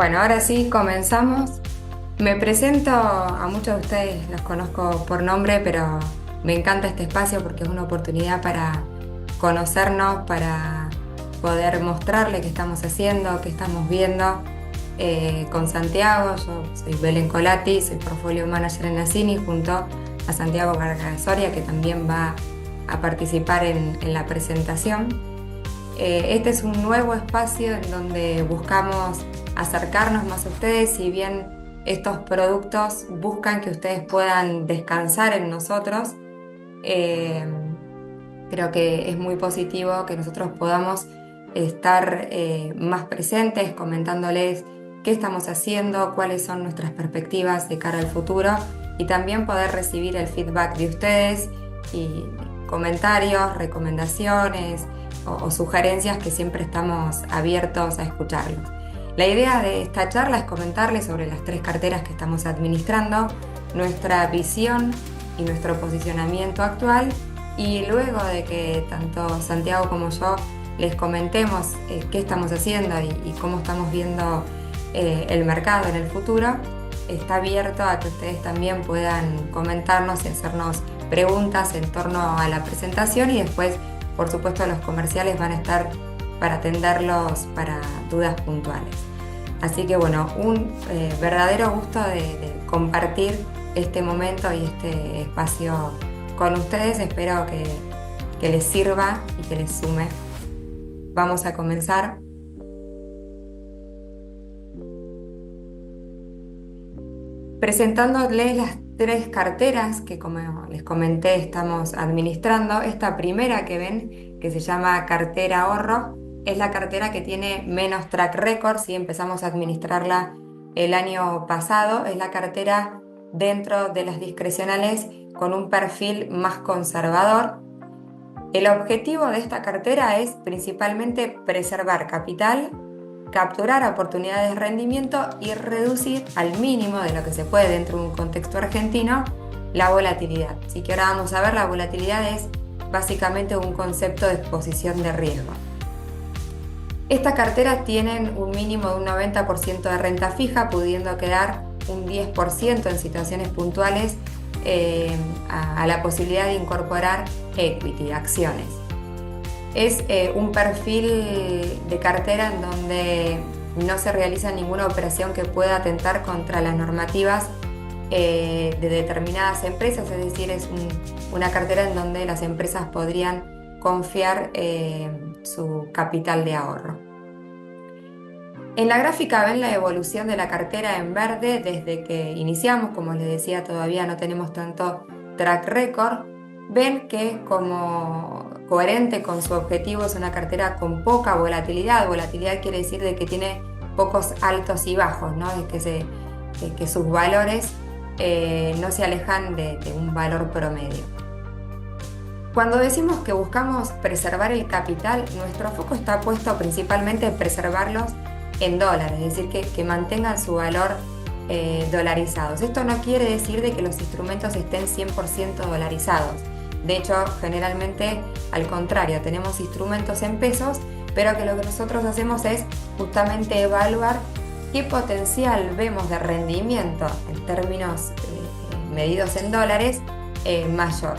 Bueno, ahora sí, comenzamos. Me presento, a muchos de ustedes los conozco por nombre, pero me encanta este espacio porque es una oportunidad para conocernos, para poder mostrarle qué estamos haciendo, qué estamos viendo. Con Santiago, yo soy Belén Colati, soy Portfolio Manager en la CINI, junto a Santiago Soria, que también va a participar en la presentación. Este es un nuevo espacio en donde buscamos acercarnos más a ustedes, si bien estos productos buscan que ustedes puedan descansar en nosotros. eh, Creo que es muy positivo que nosotros podamos estar más presentes, comentándoles qué estamos haciendo, cuáles son nuestras perspectivas de cara al futuro y también poder recibir el feedback de ustedes y comentarios, recomendaciones o sugerencias, que siempre estamos abiertos a escucharlos. La idea de esta charla es comentarles sobre las 3 carteras que estamos administrando, nuestra visión y nuestro posicionamiento actual, y luego de que tanto Santiago como yo les comentemos qué estamos haciendo y cómo estamos viendo el mercado en el futuro, está abierto a que ustedes también puedan comentarnos y hacernos preguntas en torno a la presentación, y después, por supuesto, los comerciales van a estar para atenderlos para dudas puntuales. Así que bueno, un verdadero gusto de compartir este momento y este espacio con ustedes. Espero que les sirva y que les sume. Vamos a comenzar. Presentándoles las 3 carteras que, como les comenté, estamos administrando. Esta primera que ven, que se llama cartera ahorro, es la cartera que tiene menos track record. Si empezamos a administrarla el año pasado, es la cartera dentro de las discrecionales con un perfil más conservador. El objetivo de esta cartera es principalmente preservar capital, capturar oportunidades de rendimiento y reducir al mínimo de lo que se puede dentro de un contexto argentino la volatilidad. Así que ahora vamos a ver, la volatilidad es básicamente un concepto de exposición de riesgo. Estas carteras tienen un mínimo de un 90% de renta fija, pudiendo quedar un 10% en situaciones puntuales a la posibilidad de incorporar equity, acciones. Es un perfil de cartera en donde no se realiza ninguna operación que pueda atentar contra las normativas de determinadas empresas, es decir, es una cartera en donde las empresas podrían confiar su capital de ahorro. En la gráfica ven la evolución de la cartera en verde desde que iniciamos. Como les decía, todavía no tenemos tanto track record. Ven que, como coherente con su objetivo, es una cartera con poca volatilidad. Volatilidad quiere decir de que tiene pocos altos y bajos, ¿no? Que sus valores no se alejan de un valor promedio. Cuando decimos que buscamos preservar el capital, nuestro foco está puesto principalmente en preservarlos en dólares, es decir, que mantengan su valor dolarizados. Esto no quiere decir de que los instrumentos estén 100% dolarizados. De hecho, generalmente al contrario, tenemos instrumentos en pesos, pero que lo que nosotros hacemos es justamente evaluar qué potencial vemos de rendimiento en términos medidos en dólares mayor.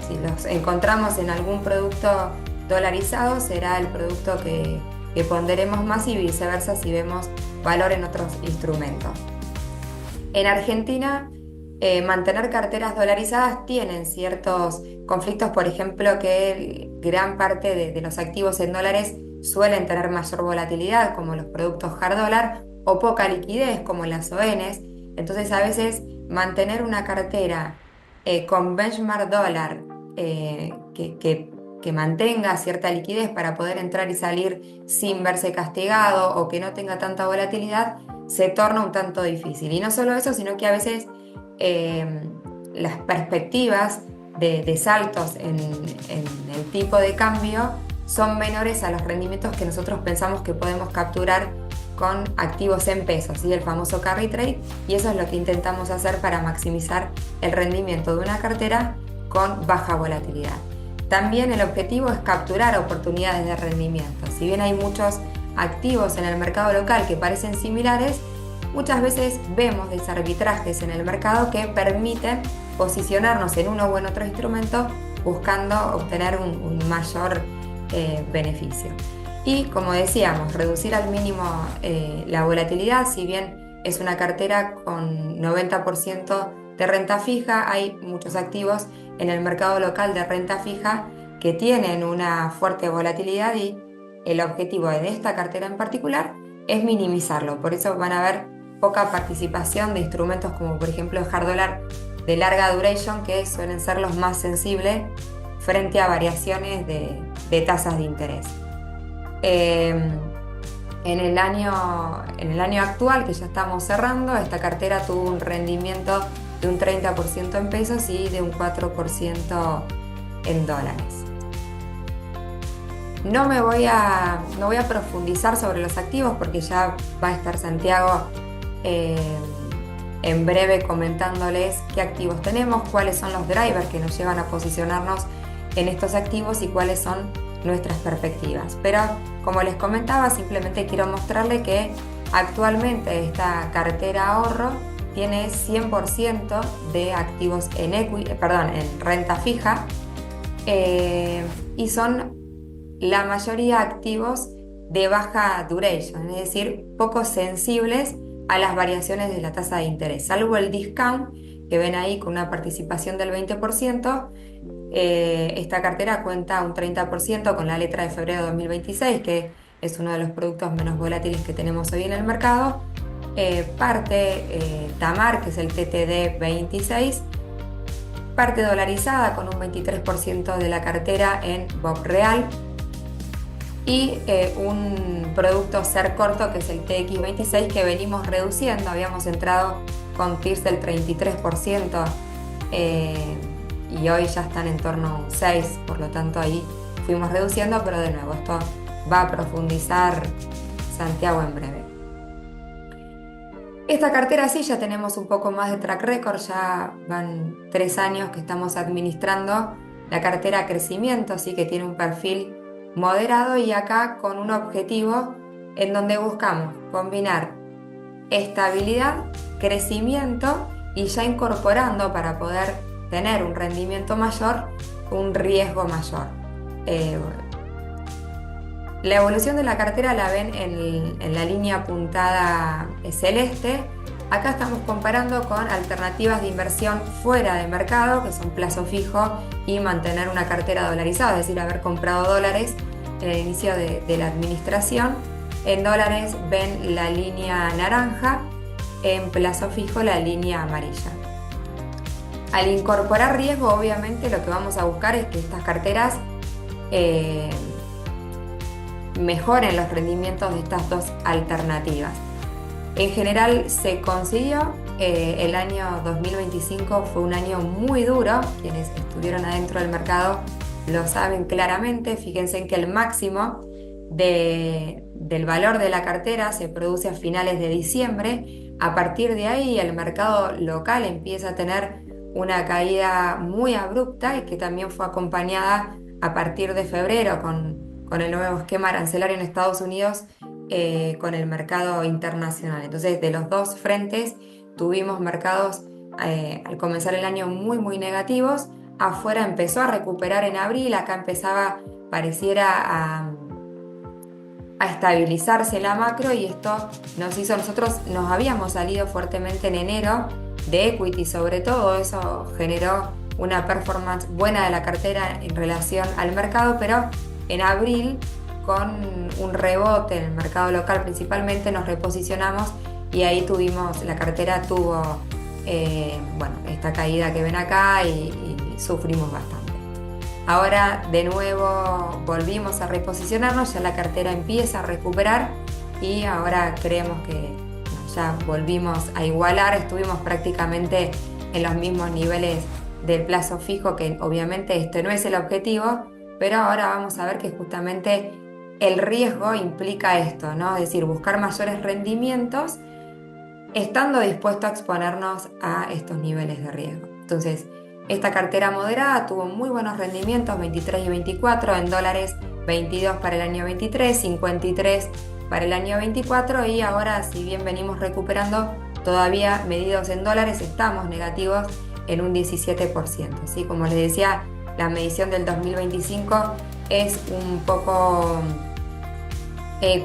Si los encontramos en algún producto dolarizado, será el producto que ponderemos más, y viceversa si vemos valor en otros instrumentos. En Argentina, mantener carteras dolarizadas tienen ciertos conflictos, por ejemplo, que gran parte de los activos en dólares suelen tener mayor volatilidad, como los productos hard dólar, o poca liquidez, como las ONs. Entonces, a veces mantener una cartera con benchmark dólar que mantenga cierta liquidez para poder entrar y salir sin verse castigado, o que no tenga tanta volatilidad, se torna un tanto difícil. Y no solo eso, sino que a veces las perspectivas de saltos en el tipo de cambio son menores a los rendimientos que nosotros pensamos que podemos capturar con activos en pesos, ¿sí? El famoso carry trade, y eso es lo que intentamos hacer para maximizar el rendimiento de una cartera con baja volatilidad. También el objetivo es capturar oportunidades de rendimiento. Si bien hay muchos activos en el mercado local que parecen similares, muchas veces vemos desarbitrajes en el mercado que permiten posicionarnos en uno u en otro instrumento buscando obtener un mayor beneficio. Y como decíamos, reducir al mínimo la volatilidad. Si bien es una cartera con 90% de renta fija, hay muchos activos en el mercado local de renta fija que tienen una fuerte volatilidad y el objetivo de esta cartera en particular es minimizarlo. Por eso van a ver poca participación de instrumentos como por ejemplo el hard dólar de larga duration, que suelen ser los más sensibles frente a variaciones de tasas de interés. En el año actual que ya estamos cerrando, esta cartera tuvo un rendimiento de un 30% en pesos y de un 4% en dólares. No voy a profundizar sobre los activos porque ya va a estar Santiago en breve comentándoles qué activos tenemos, cuáles son los drivers que nos llevan a posicionarnos en estos activos y cuáles son nuestras perspectivas. Pero como les comentaba, simplemente quiero mostrarles que actualmente esta cartera ahorro tiene 100% de activos en renta fija y son la mayoría activos de baja duration, es decir, poco sensibles a las variaciones de la tasa de interés, salvo el discount que ven ahí con una participación del 20%. Esta cartera cuenta un 30% con la letra de febrero de 2026, que es uno de los productos menos volátiles que tenemos hoy en el mercado. Parte Tamar, que es el TTD 26, parte dolarizada con un 23% de la cartera en BOB real y un producto ser corto que es el TX26 que venimos reduciendo. Habíamos entrado con TIRS del 33% y hoy ya están en torno a un 6%, por lo tanto ahí fuimos reduciendo, pero de nuevo esto va a profundizar Santiago en breve. Esta cartera sí ya tenemos un poco más de track record, ya van 3 años que estamos administrando la cartera crecimiento, así que tiene un perfil moderado y acá con un objetivo en donde buscamos combinar estabilidad, crecimiento y ya incorporando para poder tener un rendimiento mayor, un riesgo mayor. La evolución de la cartera la ven en la línea puntada celeste. Acá estamos comparando con alternativas de inversión fuera de mercado, que son plazo fijo y mantener una cartera dolarizada, es decir, haber comprado dólares en el inicio de la administración. En dólares ven la línea naranja, en plazo fijo la línea amarilla. Al incorporar riesgo, obviamente lo que vamos a buscar es que estas carteras mejoren los rendimientos de estas dos alternativas. En general se consiguió. El año 2025 fue un año muy duro. Quienes estuvieron adentro del mercado lo saben claramente. Fíjense en que el máximo del valor de la cartera se produce a finales de diciembre. A partir de ahí el mercado local empieza a tener una caída muy abrupta y que también fue acompañada a partir de febrero con el nuevo esquema arancelario en Estados Unidos con el mercado internacional. Entonces, de los dos frentes tuvimos mercados al comenzar el año muy, muy negativos. Afuera empezó a recuperar en abril, acá empezaba, pareciera a estabilizarse la macro y esto nosotros nos habíamos salido fuertemente en enero de equity, sobre todo eso generó una performance buena de la cartera en relación al mercado, pero en abril, con un rebote en el mercado local principalmente, nos reposicionamos y ahí la cartera tuvo esta caída que ven acá y sufrimos bastante. Ahora de nuevo volvimos a reposicionarnos, ya la cartera empieza a recuperar y ahora creemos que ya volvimos a igualar, estuvimos prácticamente en los mismos niveles del plazo fijo, que obviamente este no es el objetivo, pero ahora vamos a ver que justamente el riesgo implica esto, ¿no? Es decir, buscar mayores rendimientos estando dispuesto a exponernos a estos niveles de riesgo. Entonces, esta cartera moderada tuvo muy buenos rendimientos, 23 y 24, en dólares 22 para el año 23, 53 para el año 24 y ahora, si bien venimos recuperando, todavía medidos en dólares estamos negativos en un 17%. ¿Sí? Como les decía, la medición del 2025 es un poco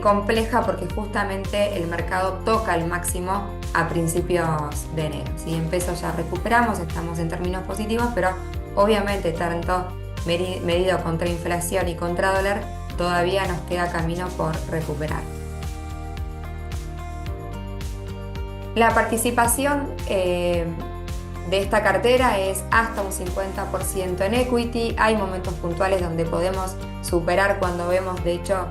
compleja porque justamente el mercado toca el máximo a principios de enero. ¿Sí? En pesos ya recuperamos, estamos en términos positivos, pero obviamente tanto medido contra inflación y contra dólar, todavía nos queda camino por recuperar. La participación de esta cartera es hasta un 50% en equity. Hay momentos puntuales donde podemos superar cuando vemos, de hecho,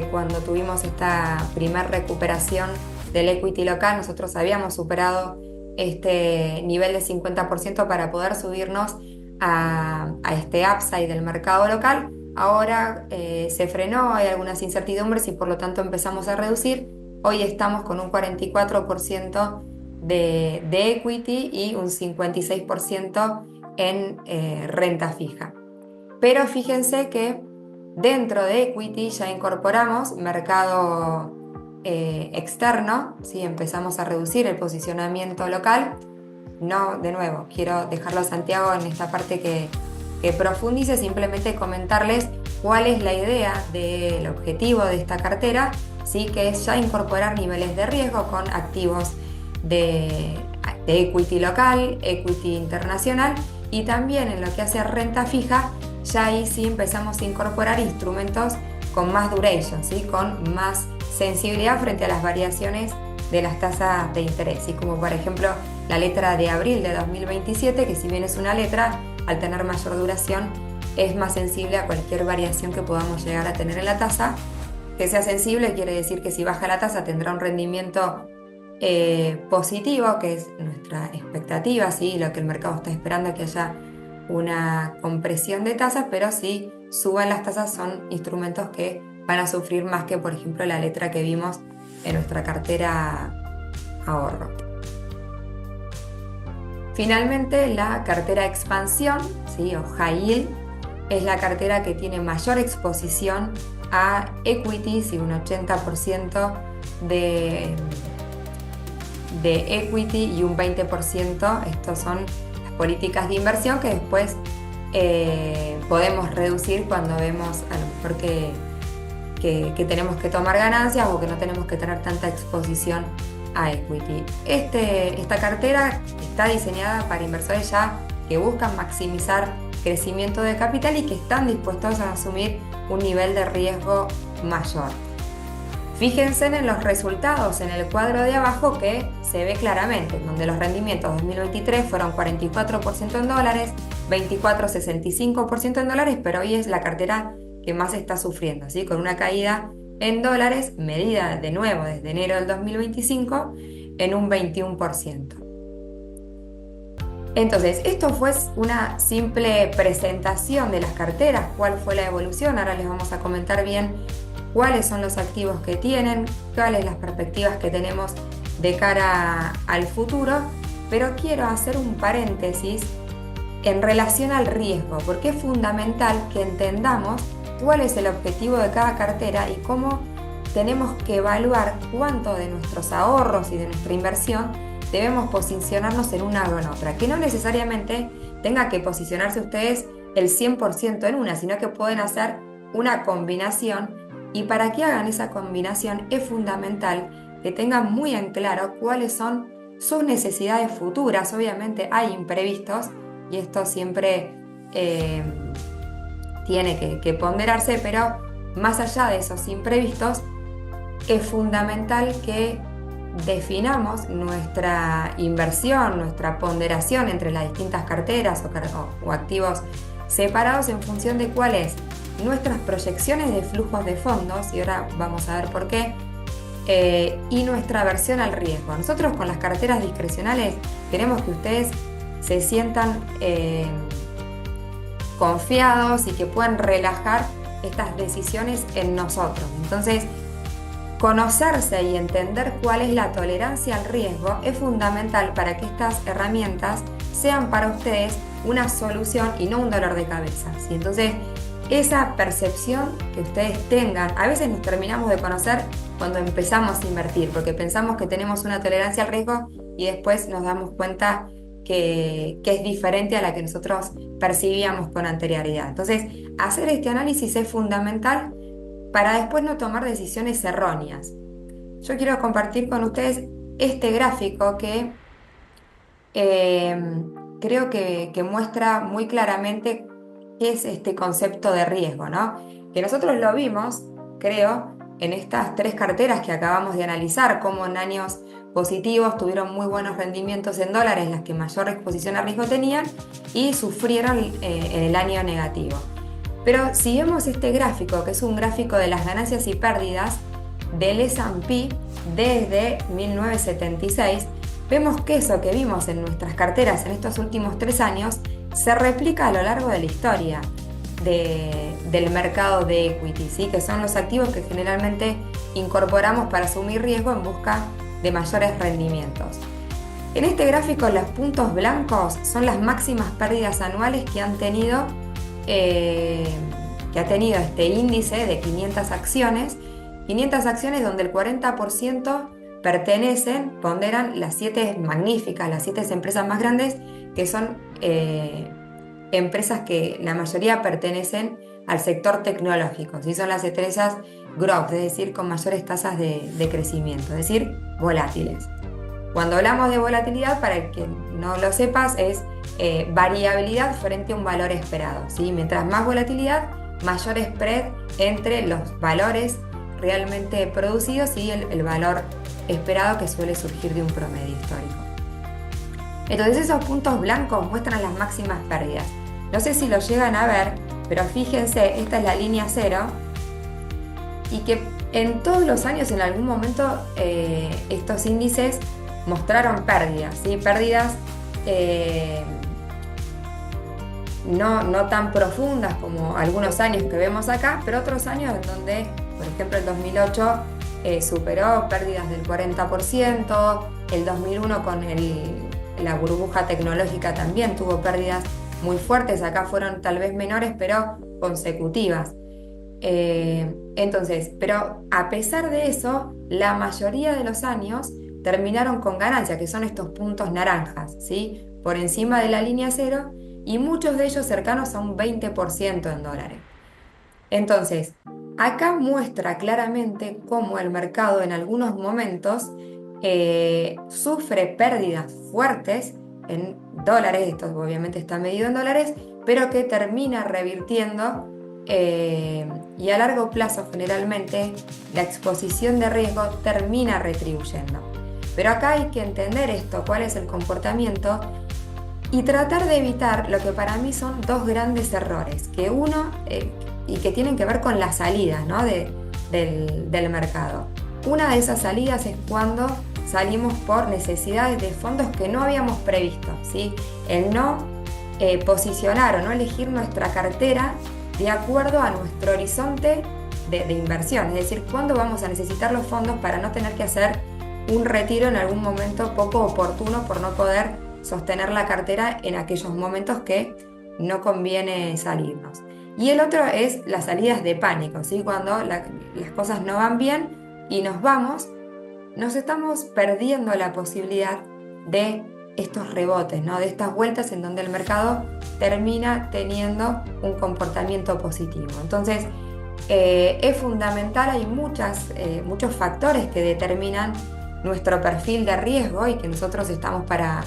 cuando tuvimos esta primer recuperación del equity local, nosotros habíamos superado este nivel de 50% para poder subirnos a este upside del mercado local. Ahora se frenó, hay algunas incertidumbres y por lo tanto empezamos a reducir. Hoy estamos con un 44% de equity y un 56% en renta fija. Pero fíjense que dentro de equity ya incorporamos mercado externo, ¿sí? Empezamos a reducir el posicionamiento local. No, de nuevo, quiero dejarlo a Santiago en esta parte que profundice, simplemente comentarles cuál es la idea del objetivo de esta cartera, ¿sí? Que es ya incorporar niveles de riesgo con activos de equity local, equity internacional y también en lo que hace a renta fija, ya ahí sí empezamos a incorporar instrumentos con más duration, ¿sí? Con más sensibilidad frente a las variaciones de las tasas de interés, ¿sí? Como por ejemplo la letra de abril de 2027, que si bien es una letra, al tener mayor duración es más sensible a cualquier variación que podamos llegar a tener en la tasa. Que sea sensible quiere decir que si baja la tasa tendrá un rendimiento positivo, que es nuestra expectativa, ¿sí? Lo que el mercado está esperando es que haya una compresión de tasas, pero si suben las tasas son instrumentos que van a sufrir más que, por ejemplo, la letra que vimos en nuestra cartera ahorro. Finalmente, la cartera expansión, ¿sí? O high yield, es la cartera que tiene mayor exposición a equities y un 80% de equity y un 20%, estos son las políticas de inversión que después podemos reducir cuando vemos a lo mejor que tenemos que tomar ganancias o que no tenemos que tener tanta exposición a equity. Esta cartera está diseñada para inversores ya que buscan maximizar crecimiento de capital y que están dispuestos a asumir un nivel de riesgo mayor. Fíjense en los resultados en el cuadro de abajo que se ve claramente, donde los rendimientos 2023 fueron 44% en dólares, 24, 65% en dólares, pero hoy es la cartera que más está sufriendo, ¿sí? Con una caída en dólares medida de nuevo desde enero del 2025 en un 21%. Entonces, esto fue una simple presentación de las carteras, cuál fue la evolución. Ahora les vamos a comentar bien cuáles son los activos que tienen, cuáles las perspectivas que tenemos de cara al futuro, pero quiero hacer un paréntesis en relación al riesgo, porque es fundamental que entendamos cuál es el objetivo de cada cartera y cómo tenemos que evaluar cuánto de nuestros ahorros y de nuestra inversión debemos posicionarnos en una o en otra, que no necesariamente tenga que posicionarse ustedes el 100% en una, sino que pueden hacer una combinación, y para que hagan esa combinación es fundamental que tengan muy en claro cuáles son sus necesidades futuras. Obviamente hay imprevistos y esto siempre tiene que ponderarse, pero más allá de esos imprevistos es fundamental que definamos nuestra inversión, nuestra ponderación entre las distintas carteras o activos separados en función de cuáles nuestras proyecciones de flujos de fondos, y ahora vamos a ver por qué, y nuestra aversión al riesgo. Nosotros con las carteras discrecionales queremos que ustedes se sientan confiados y que puedan relajar estas decisiones en nosotros. Entonces, conocerse y entender cuál es la tolerancia al riesgo es fundamental para que estas herramientas sean para ustedes una solución y no un dolor de cabeza, ¿sí? Entonces, esa percepción que ustedes tengan. A veces nos terminamos de conocer cuando empezamos a invertir, porque pensamos que tenemos una tolerancia al riesgo y después nos damos cuenta que es diferente a la que nosotros percibíamos con anterioridad. Entonces, hacer este análisis es fundamental para después no tomar decisiones erróneas. Yo quiero compartir con ustedes este gráfico que eh, creo que muestra muy claramente qué es este concepto de riesgo, ¿no? Que nosotros lo vimos, creo, en estas tres carteras que acabamos de analizar, cómo en años positivos tuvieron muy buenos rendimientos en dólares, las que mayor exposición a riesgo tenían, y sufrieron en el año negativo. Pero si vemos este gráfico, que es un gráfico de las ganancias y pérdidas del S&P desde 1976, vemos que eso que vimos en nuestras carteras en estos últimos 3 años se replica a lo largo de la historia del mercado de equity, ¿sí? Que son los activos que generalmente incorporamos para asumir riesgo en busca de mayores rendimientos. En este gráfico, los puntos blancos son las máximas pérdidas anuales que han tenido este índice de 500 acciones, donde el 40% ponderan las 7 magníficas, las 7 empresas más grandes, que son empresas que la mayoría pertenecen al sector tecnológico, ¿sí? Son las empresas growth, es decir, con mayores tasas de crecimiento, es decir, volátiles. Cuando hablamos de volatilidad, para el que no lo sepas, es variabilidad frente a un valor esperado, ¿sí? Mientras más volatilidad, mayor spread entre los valores realmente producidos y el valor esperado que suele surgir de un promedio histórico. Entonces esos puntos blancos muestran las máximas pérdidas. No sé si lo llegan a ver, pero fíjense, esta es la línea cero, y que en todos los años, en algún momento, estos índices mostraron pérdidas, ¿sí? Pérdidas no tan profundas como algunos años que vemos acá, pero otros años en donde, por ejemplo, el 2008 superó pérdidas del 40%, el 2001 con la burbuja tecnológica también tuvo pérdidas muy fuertes, acá fueron tal vez menores, pero consecutivas. Entonces, pero a pesar de eso, la mayoría de los años terminaron con ganancia, que son estos puntos naranjas, ¿sí? Por encima de la línea cero, y muchos de ellos cercanos a un 20% en dólares. Entonces, acá muestra claramente cómo el mercado en algunos momentos sufre pérdidas fuertes en dólares, esto obviamente está medido en dólares, pero que termina revirtiendo y a largo plazo generalmente la exposición de riesgo termina retribuyendo. Pero acá hay que entender esto, cuál es el comportamiento, y tratar de evitar lo que para mí son dos grandes errores, que uno, y que tienen que ver con la salida, ¿no? del mercado. Una de esas salidas es cuando salimos por necesidades de fondos que no habíamos previsto, ¿sí? El no posicionar o no elegir nuestra cartera de acuerdo a nuestro horizonte de inversión, es decir, cuándo vamos a necesitar los fondos para no tener que hacer un retiro en algún momento poco oportuno por no poder sostener la cartera en aquellos momentos que no conviene salirnos. Y el otro es las salidas de pánico, ¿sí? Cuando las cosas no van bien y nos vamos, nos estamos perdiendo la posibilidad de estos rebotes, ¿no? De estas vueltas en donde el mercado termina teniendo un comportamiento positivo. Entonces, es fundamental, hay muchos factores que determinan nuestro perfil de riesgo y que nosotros estamos para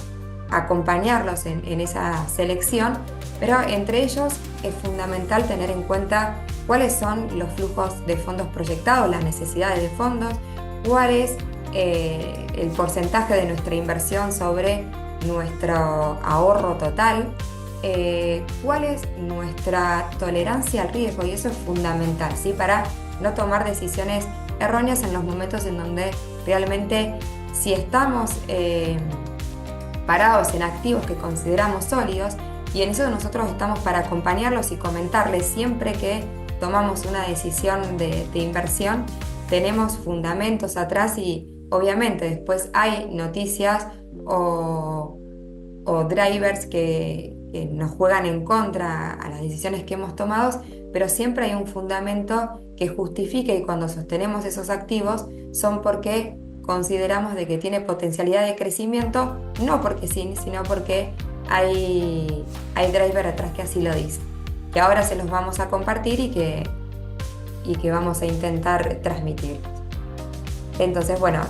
acompañarlos en esa selección, pero entre ellos es fundamental tener en cuenta cuáles son los flujos de fondos proyectados, las necesidades de fondos, cuál es el porcentaje de nuestra inversión sobre nuestro ahorro total, cuál es nuestra tolerancia al riesgo, y eso es fundamental, ¿sí? Para no tomar decisiones erróneas en los momentos en donde realmente, si estamos parados en activos que consideramos sólidos, y en eso nosotros estamos para acompañarlos y comentarles siempre que tomamos una decisión de inversión, tenemos fundamentos atrás, y obviamente después hay noticias o drivers que nos juegan en contra a las decisiones que hemos tomado, pero siempre hay un fundamento que justifique, y cuando sostenemos esos activos son porque consideramos de que tiene potencialidad de crecimiento, no porque sí, sino porque hay driver atrás que así lo dice, que ahora se los vamos a compartir y que vamos a intentar transmitir. Entonces, bueno,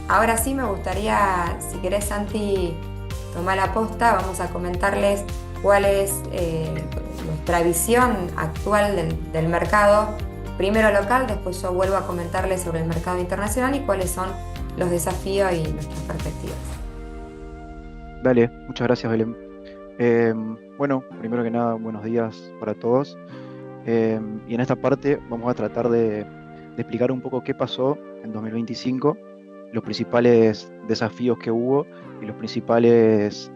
ahora sí me gustaría, si querés, Santi, tomar la posta, vamos a comentarles cuál es nuestra visión actual del mercado, primero local, después yo vuelvo a comentarles sobre el mercado internacional y cuáles son los desafíos y nuestras perspectivas. Dale, muchas gracias, Belén. Eh, bueno, primero que nada, buenos días para todos. Y en esta parte vamos a tratar de explicar un poco qué pasó en 2025, los principales desafíos que hubo y los principales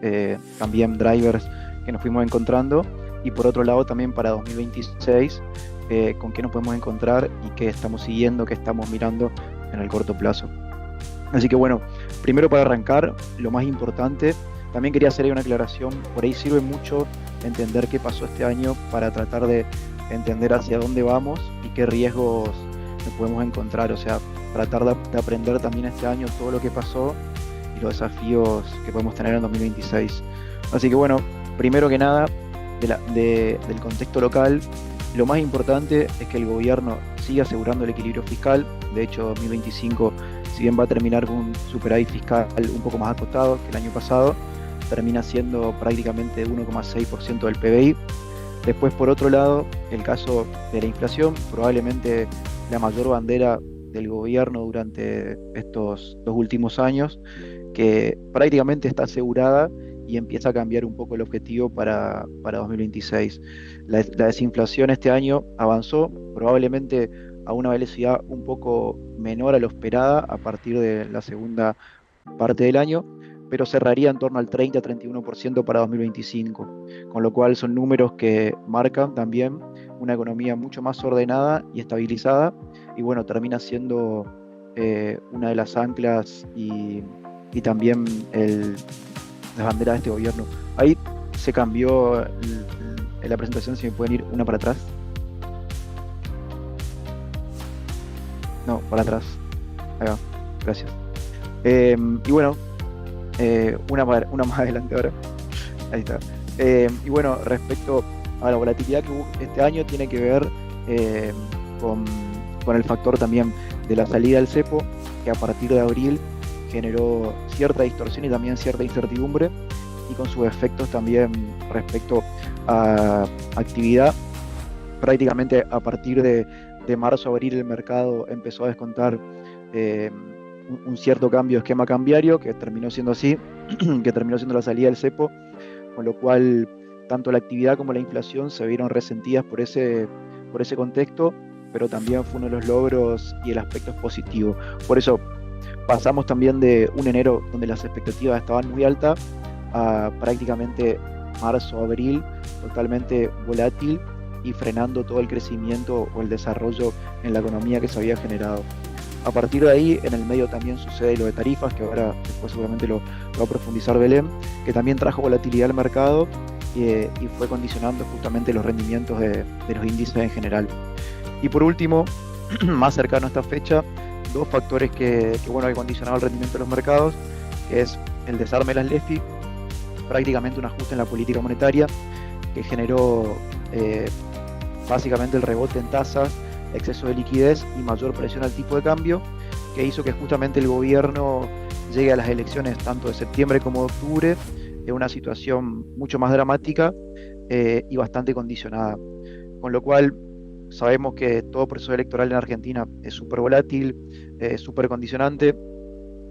también drivers que nos fuimos encontrando. Y por otro lado también para 2026, con qué nos podemos encontrar y qué estamos siguiendo, qué estamos mirando en el corto plazo. Así que bueno, primero para arrancar, lo más importante, también quería hacer ahí una aclaración, por ahí sirve mucho entender qué pasó este año para tratar de entender hacia dónde vamos y qué riesgos nos podemos encontrar, o sea, tratar de aprender también este año todo lo que pasó y los desafíos que podemos tener en 2026. Así que bueno, primero que nada, del contexto local, lo más importante es que el gobierno siga asegurando el equilibrio fiscal. De hecho, 2025, si bien va a terminar con un superávit fiscal un poco más acotado que el año pasado, termina siendo prácticamente 1,6% del PBI. Después, por otro lado, el caso de la inflación, probablemente la mayor bandera del gobierno durante estos 2 últimos años, que prácticamente está asegurada y empieza a cambiar un poco el objetivo para 2026. La desinflación este año avanzó probablemente a una velocidad un poco menor a lo esperada a partir de la segunda parte del año, pero cerraría en torno al 30-31% para 2025, con lo cual son números que marcan también una economía mucho más ordenada y estabilizada, y bueno, termina siendo una de las anclas y también la bandera de este gobierno. Ahí se cambió en la presentación, si me pueden ir una para atrás. No, para atrás. Ahí va, gracias. Y bueno, una más adelante ahora. Ahí está. Y bueno, respecto a la volatilidad que hubo este año, tiene que ver con, con el factor también de la salida del cepo, que a partir de abril generó cierta distorsión y también cierta incertidumbre, y con sus efectos también respecto a actividad. Prácticamente a partir de marzo a abril el mercado empezó a descontar un cierto cambio de esquema cambiario, que terminó siendo así, que terminó siendo la salida del cepo, con lo cual tanto la actividad como la inflación se vieron resentidas por ese contexto, pero también fue uno de los logros y el aspecto positivo. Por eso pasamos también de un enero donde las expectativas estaban muy altas a prácticamente marzo, abril, totalmente volátil y frenando todo el crecimiento o el desarrollo en la economía que se había generado. A partir de ahí, en el medio también sucede lo de tarifas, que ahora después seguramente lo va a profundizar Belén, que también trajo volatilidad al mercado y fue condicionando justamente los rendimientos de los índices en general. Y por último, más cercano a esta fecha, dos factores que bueno, han condicionado el rendimiento de los mercados, que es el desarme de las LEFI, prácticamente un ajuste en la política monetaria, que generó básicamente el rebote en tasas, exceso de liquidez y mayor presión al tipo de cambio, que hizo que justamente el gobierno llegue a las elecciones tanto de septiembre como de octubre en una situación mucho más dramática y bastante condicionada. Con lo cual sabemos que todo proceso electoral en Argentina es súper volátil, súper condicionante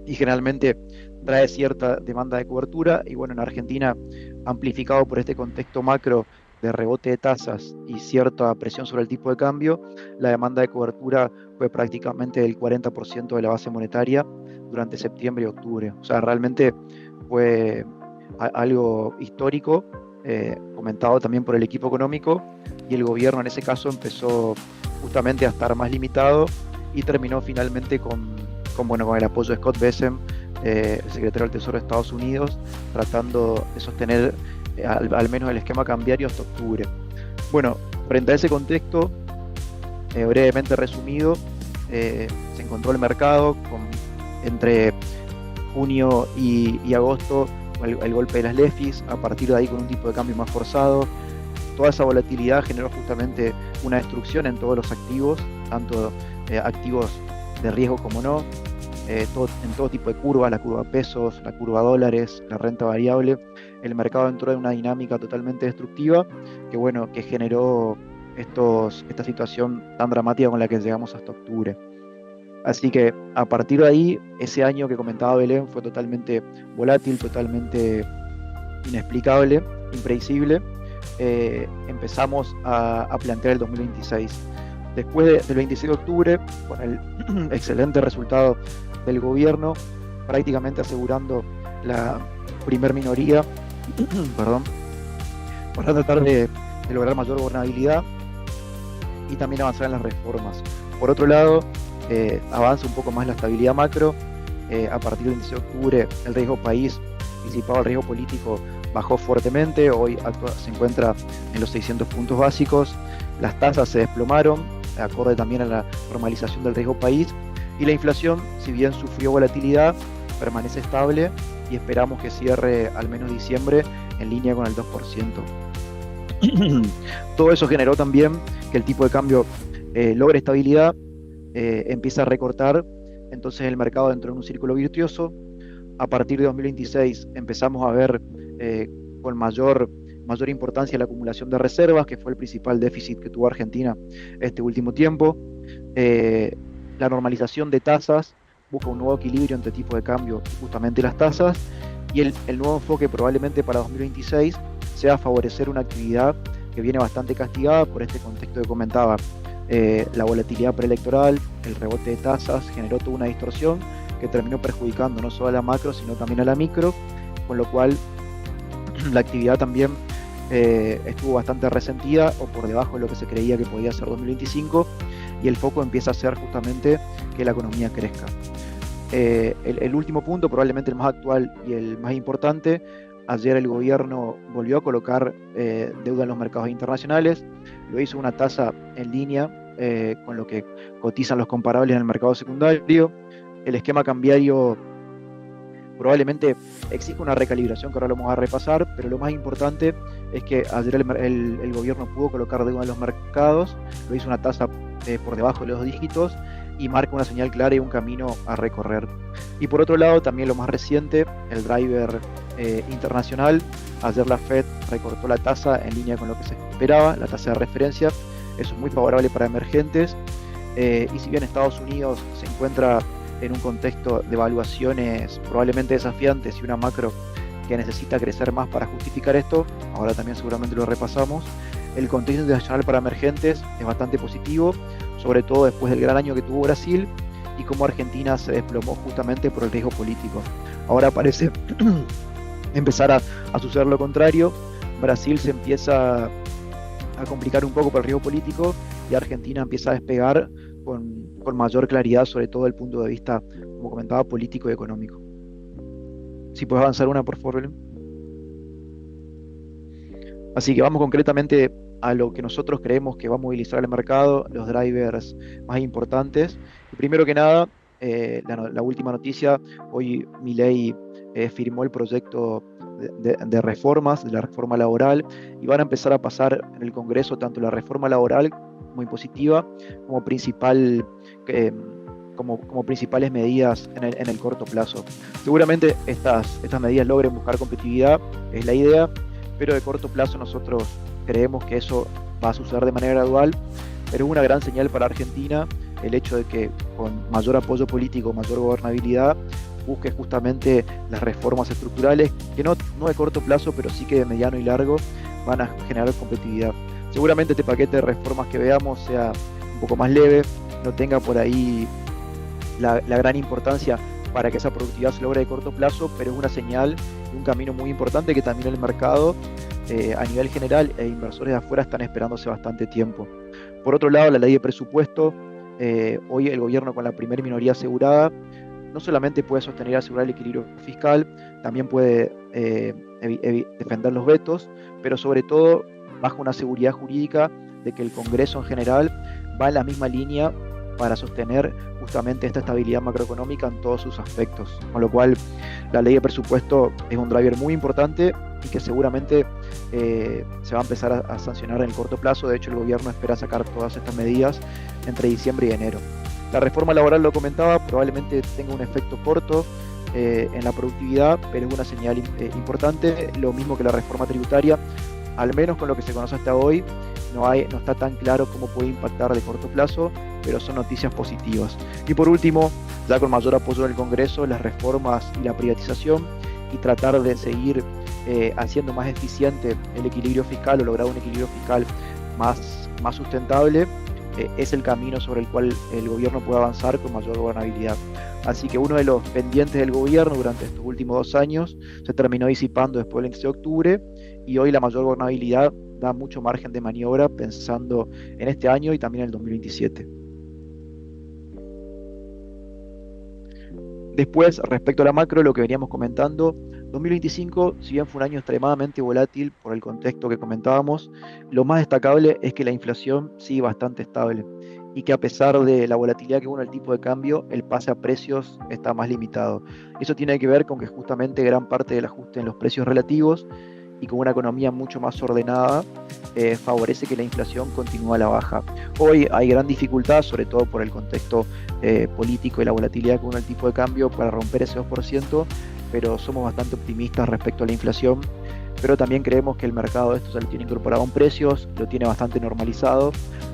y generalmente trae cierta demanda de cobertura, y bueno, en Argentina, amplificado por este contexto macro de rebote de tasas y cierta presión sobre el tipo de cambio, la demanda de cobertura fue prácticamente del 40% de la base monetaria durante septiembre y octubre. O sea, realmente fue algo histórico, comentado también por el equipo económico, y el gobierno en ese caso empezó justamente a estar más limitado y terminó finalmente con el apoyo de Scott Bessent, el secretario del Tesoro de Estados Unidos, tratando de sostener al menos el esquema cambiario hasta octubre. Bueno, Frente a ese contexto, brevemente resumido, se encontró el mercado entre junio y agosto, el golpe de las LEFIs, a partir de ahí con un tipo de cambio más forzado. Toda esa volatilidad generó justamente una destrucción en todos los activos, tanto activos de riesgo como no, en todo tipo de curvas, la curva pesos, la curva dólares, la renta variable. El mercado entró en una dinámica totalmente destructiva que generó esta situación tan dramática con la que llegamos hasta octubre. Así que a partir de ahí, ese año que comentaba Belén fue totalmente volátil, totalmente inexplicable, impredecible. Empezamos a plantear el 2026. Del 26 de octubre, con el excelente resultado del gobierno, prácticamente asegurando la primer minoría, perdón, para tratar de lograr mayor gobernabilidad y también avanzar en las reformas. Por otro lado, avanza un poco más la estabilidad macro. A partir del 26 de octubre, el riesgo país, anticipado el riesgo político, bajó fuertemente. Hoy se encuentra en los 600 puntos básicos. Las tasas se desplomaron, acorde también a la normalización del riesgo país. Y la inflación, si bien sufrió volatilidad, permanece estable y esperamos que cierre al menos diciembre en línea con el 2%. Todo eso generó también que el tipo de cambio logre estabilidad, empieza a recortar, entonces el mercado entró en un círculo virtuoso. A partir de 2026 empezamos a ver con mayor importancia la acumulación de reservas, que fue el principal déficit que tuvo Argentina este último tiempo. La normalización de tasas busca un nuevo equilibrio entre tipo de cambio y justamente las tasas, y el nuevo enfoque probablemente para 2026 sea favorecer una actividad que viene bastante castigada por este contexto que comentaba. La volatilidad preelectoral, el rebote de tasas generó toda una distorsión que terminó perjudicando no solo a la macro sino también a la micro, con lo cual la actividad también estuvo bastante resentida o por debajo de lo que se creía que podía ser 2025, y el foco empieza a ser justamente que la economía crezca. El último punto, probablemente el más actual y el más importante: ayer el gobierno volvió a colocar deuda en los mercados internacionales, lo hizo una tasa en línea con lo que cotizan los comparables en el mercado secundario. El esquema cambiario probablemente exige una recalibración que ahora lo vamos a repasar, pero lo más importante es que ayer el gobierno pudo colocar deuda en los mercados, lo hizo una tasa por debajo de los 2 dígitos y marca una señal clara y un camino a recorrer. Y por otro lado, también lo más reciente, el driver internacional. Ayer la Fed recortó la tasa en línea con lo que se esperaba, la tasa de referencia. Eso es muy favorable para emergentes. Y si bien Estados Unidos se encuentra en un contexto de evaluaciones probablemente desafiantes y una macro que necesita crecer más para justificar esto, ahora también seguramente lo repasamos, el contexto internacional para emergentes es bastante positivo, sobre todo después del gran año que tuvo Brasil y cómo Argentina se desplomó justamente por el riesgo político. Ahora parece empezar a suceder lo contrario. Brasil se empieza a complicar un poco por el riesgo político y Argentina empieza a despegar con mayor claridad, sobre todo desde el punto de vista, como comentaba, político y económico. Si puedes avanzar una, por favor, Belén. Así que vamos concretamente a lo que nosotros creemos que va a movilizar el mercado, los drivers más importantes. Y primero que nada, la última noticia: hoy Milei firmó el proyecto de reformas, de la reforma laboral, y van a empezar a pasar en el Congreso tanto la reforma laboral como impositiva como principales medidas en el corto plazo. Seguramente estas medidas logren buscar competitividad, es la idea, pero de corto plazo nosotros creemos que eso va a suceder de manera gradual, pero es una gran señal para Argentina el hecho de que con mayor apoyo político, mayor gobernabilidad, busque justamente las reformas estructurales, que no de corto plazo, pero sí que de mediano y largo van a generar competitividad. Seguramente este paquete de reformas que veamos sea un poco más leve, no tenga por ahí la gran importancia para que esa productividad se logre de corto plazo, pero es una señal y un camino muy importante que también el mercado a nivel general e inversores de afuera están esperando hace bastante tiempo. Por otro lado, la ley de presupuesto, hoy el gobierno con la primera minoría asegurada no solamente puede sostener y asegurar el equilibrio fiscal, también puede defender los vetos, pero sobre todo bajo una seguridad jurídica de que el Congreso en general va en la misma línea para sostener justamente esta estabilidad macroeconómica en todos sus aspectos. Con lo cual, la ley de presupuesto es un driver muy importante y que seguramente se va a empezar a sancionar en el corto plazo. De hecho, el gobierno espera sacar todas estas medidas entre diciembre y enero. La reforma laboral, lo comentaba, probablemente tenga un efecto corto en la productividad, pero es una señal importante, lo mismo que la reforma tributaria, al menos con lo que se conoce hasta hoy, no está tan claro cómo puede impactar de corto plazo, pero son noticias positivas. Y por último, ya con mayor apoyo del Congreso, las reformas y la privatización, y tratar de seguir haciendo más eficiente el equilibrio fiscal o lograr un equilibrio fiscal más sustentable, es el camino sobre el cual el gobierno puede avanzar con mayor gobernabilidad. Así que uno de los pendientes del gobierno durante estos últimos 2 años se terminó disipando después del 11 de octubre, y hoy la mayor gobernabilidad da mucho margen de maniobra pensando en este año y también en el 2027. Después, respecto a la macro, lo que veníamos comentando, 2025, si bien fue un año extremadamente volátil por el contexto que comentábamos, lo más destacable es que la inflación sigue bastante estable y que a pesar de la volatilidad que hubo en el tipo de cambio, el pase a precios está más limitado. Eso tiene que ver con que justamente gran parte del ajuste en los precios relativos y con una economía mucho más ordenada favorece que la inflación continúe a la baja. Hoy hay gran dificultad, sobre todo por el contexto político y la volatilidad que hubo en el tipo de cambio, para romper ese 2%, pero somos bastante optimistas respecto a la inflación, pero también creemos que el mercado de esto se lo tiene incorporado en precios, lo tiene bastante normalizado,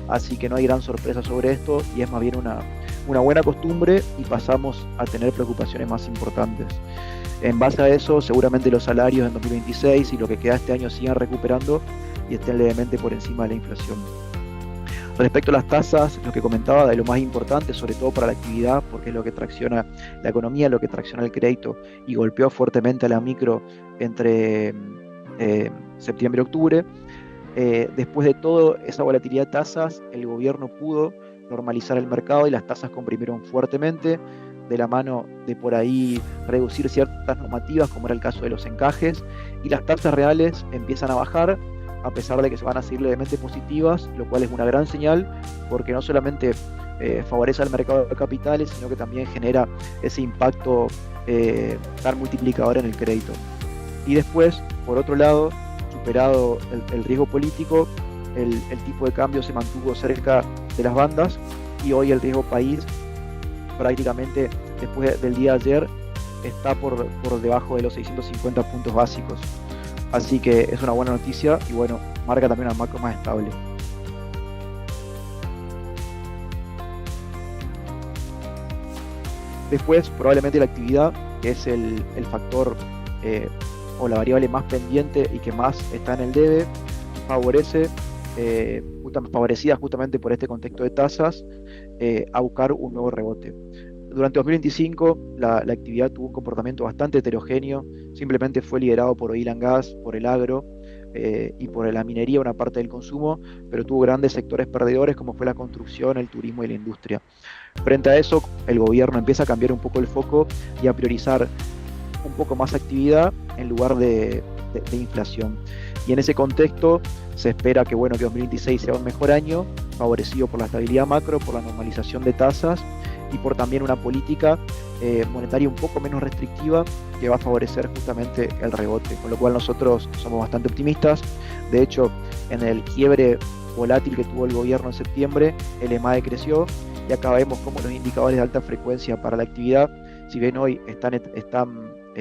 así que no hay gran sorpresa sobre esto y es más bien una buena costumbre, y pasamos a tener preocupaciones más importantes. En base a eso, seguramente los salarios en 2026 y lo que queda este año sigan recuperando y estén levemente por encima de la inflación. Respecto a las tasas, lo que comentaba de lo más importante, sobre todo para la actividad, porque es lo que tracciona la economía, lo que tracciona el crédito y golpeó fuertemente a la micro entre septiembre y octubre. Después de toda esa volatilidad de tasas, el gobierno pudo normalizar el mercado y las tasas comprimieron fuertemente, de la mano de por ahí reducir ciertas normativas, como era el caso de los encajes, y las tasas reales empiezan a bajar, a pesar de que se van a seguir levemente positivas, lo cual es una gran señal, porque no solamente favorece al mercado de capitales, sino que también genera ese impacto tan multiplicador en el crédito. Y después, por otro lado, superado el riesgo político, el tipo de cambio se mantuvo cerca de las bandas, y hoy el riesgo país prácticamente después del día de ayer está por debajo de los 650 puntos básicos. Así que es una buena noticia y bueno, marca también una macro más estable. Después, probablemente la actividad, que es el factor o la variable más pendiente y que más está en el debe, favorecida justamente por este contexto de tasas, a buscar un nuevo rebote. Durante 2025 la actividad tuvo un comportamiento bastante heterogéneo, simplemente fue liderado por oil and gas, por el agro y por la minería, una parte del consumo, pero tuvo grandes sectores perdedores como fue la construcción, el turismo y la industria. Frente a eso, el gobierno empieza a cambiar un poco el foco y a priorizar un poco más actividad en lugar de inflación. Y en ese contexto se espera que 2026 sea un mejor año, favorecido por la estabilidad macro, por la normalización de tasas y por también una política monetaria un poco menos restrictiva que va a favorecer justamente el rebote, con lo cual nosotros somos bastante optimistas. De hecho, en el quiebre volátil que tuvo el gobierno en septiembre, el EMAE creció, y acá vemos cómo los indicadores de alta frecuencia para la actividad, si bien hoy están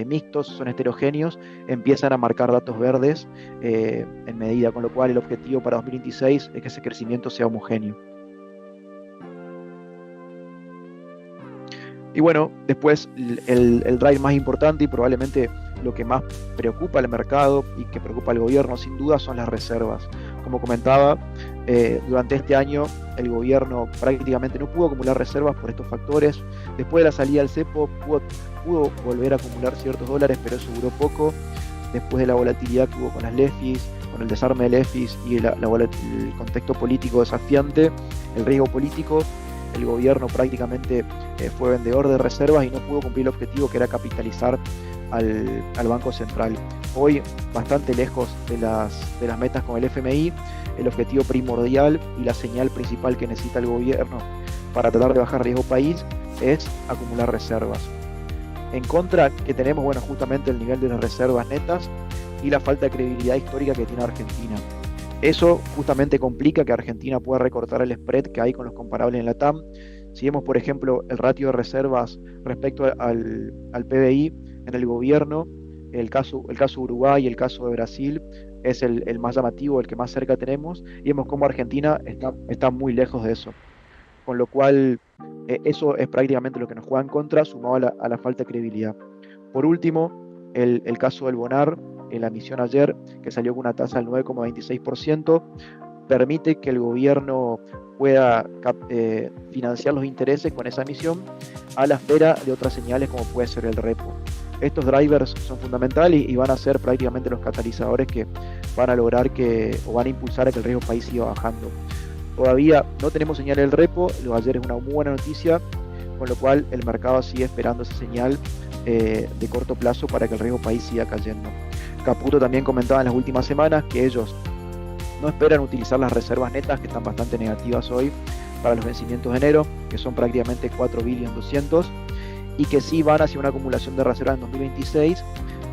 mixtos, son heterogéneos, empiezan a marcar datos verdes en medida, con lo cual el objetivo para 2026 es que ese crecimiento sea homogéneo. Y bueno, después el drive más importante y probablemente lo que más preocupa al mercado y que preocupa al gobierno sin duda son las reservas. Como comentaba, durante este año el gobierno prácticamente no pudo acumular reservas por estos factores. Después de la salida del cepo pudo volver a acumular ciertos dólares, pero eso duró poco. Después de la volatilidad que hubo con las LEFIs, con el desarme de LEFIs y el contexto político desafiante, el riesgo político, el gobierno prácticamente fue vendedor de reservas y no pudo cumplir el objetivo, que era capitalizar al Banco Central. hoy bastante lejos de las metas con el FMI. El objetivo primordial y la señal principal que necesita el gobierno para tratar de bajar riesgo país es acumular reservas. En contra que tenemos, bueno, justamente el nivel de las reservas netas y la falta de credibilidad histórica que tiene Argentina. Eso justamente complica que Argentina pueda recortar el spread que hay con los comparables en la TAM. Si vemos, por ejemplo, el ratio de reservas respecto al PBI en el gobierno, el caso de Uruguay y el caso de Brasil es el más llamativo, el que más cerca tenemos, y vemos cómo Argentina está muy lejos de eso. Con lo cual, eso es prácticamente lo que nos juega en contra, sumado a la falta de credibilidad. Por último, el caso del Bonar, en la emisión ayer, que salió con una tasa del 9,26%, permite que el gobierno pueda financiar los intereses con esa emisión a la espera de otras señales como puede ser el repo. Estos drivers son fundamentales y van a ser prácticamente los catalizadores que van a lograr o van a impulsar a que el riesgo país siga bajando. Todavía no tenemos señal del repo, lo de ayer es una muy buena noticia, con lo cual el mercado sigue esperando esa señal de corto plazo para que el riesgo país siga cayendo. Caputo también comentaba en las últimas semanas que ellos no esperan utilizar las reservas netas, que están bastante negativas hoy, para los vencimientos de enero, que son prácticamente 4 billones 200, y que sí van hacia una acumulación de reservas en 2026,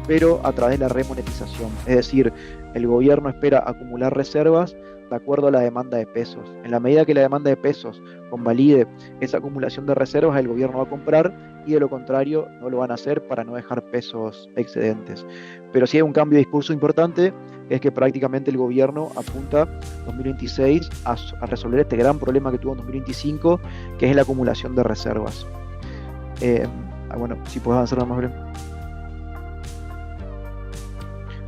pero a través de la remonetización. Es decir, el gobierno espera acumular reservas de acuerdo a la demanda de pesos. En la medida que la demanda de pesos convalide esa acumulación de reservas, el gobierno va a comprar, y de lo contrario no lo van a hacer para no dejar pesos excedentes. Pero sí hay un cambio de discurso importante, es que prácticamente el gobierno apunta 2026 a resolver este gran problema que tuvo en 2025, que es la acumulación de reservas. Bueno, si puedes avanzar más breve.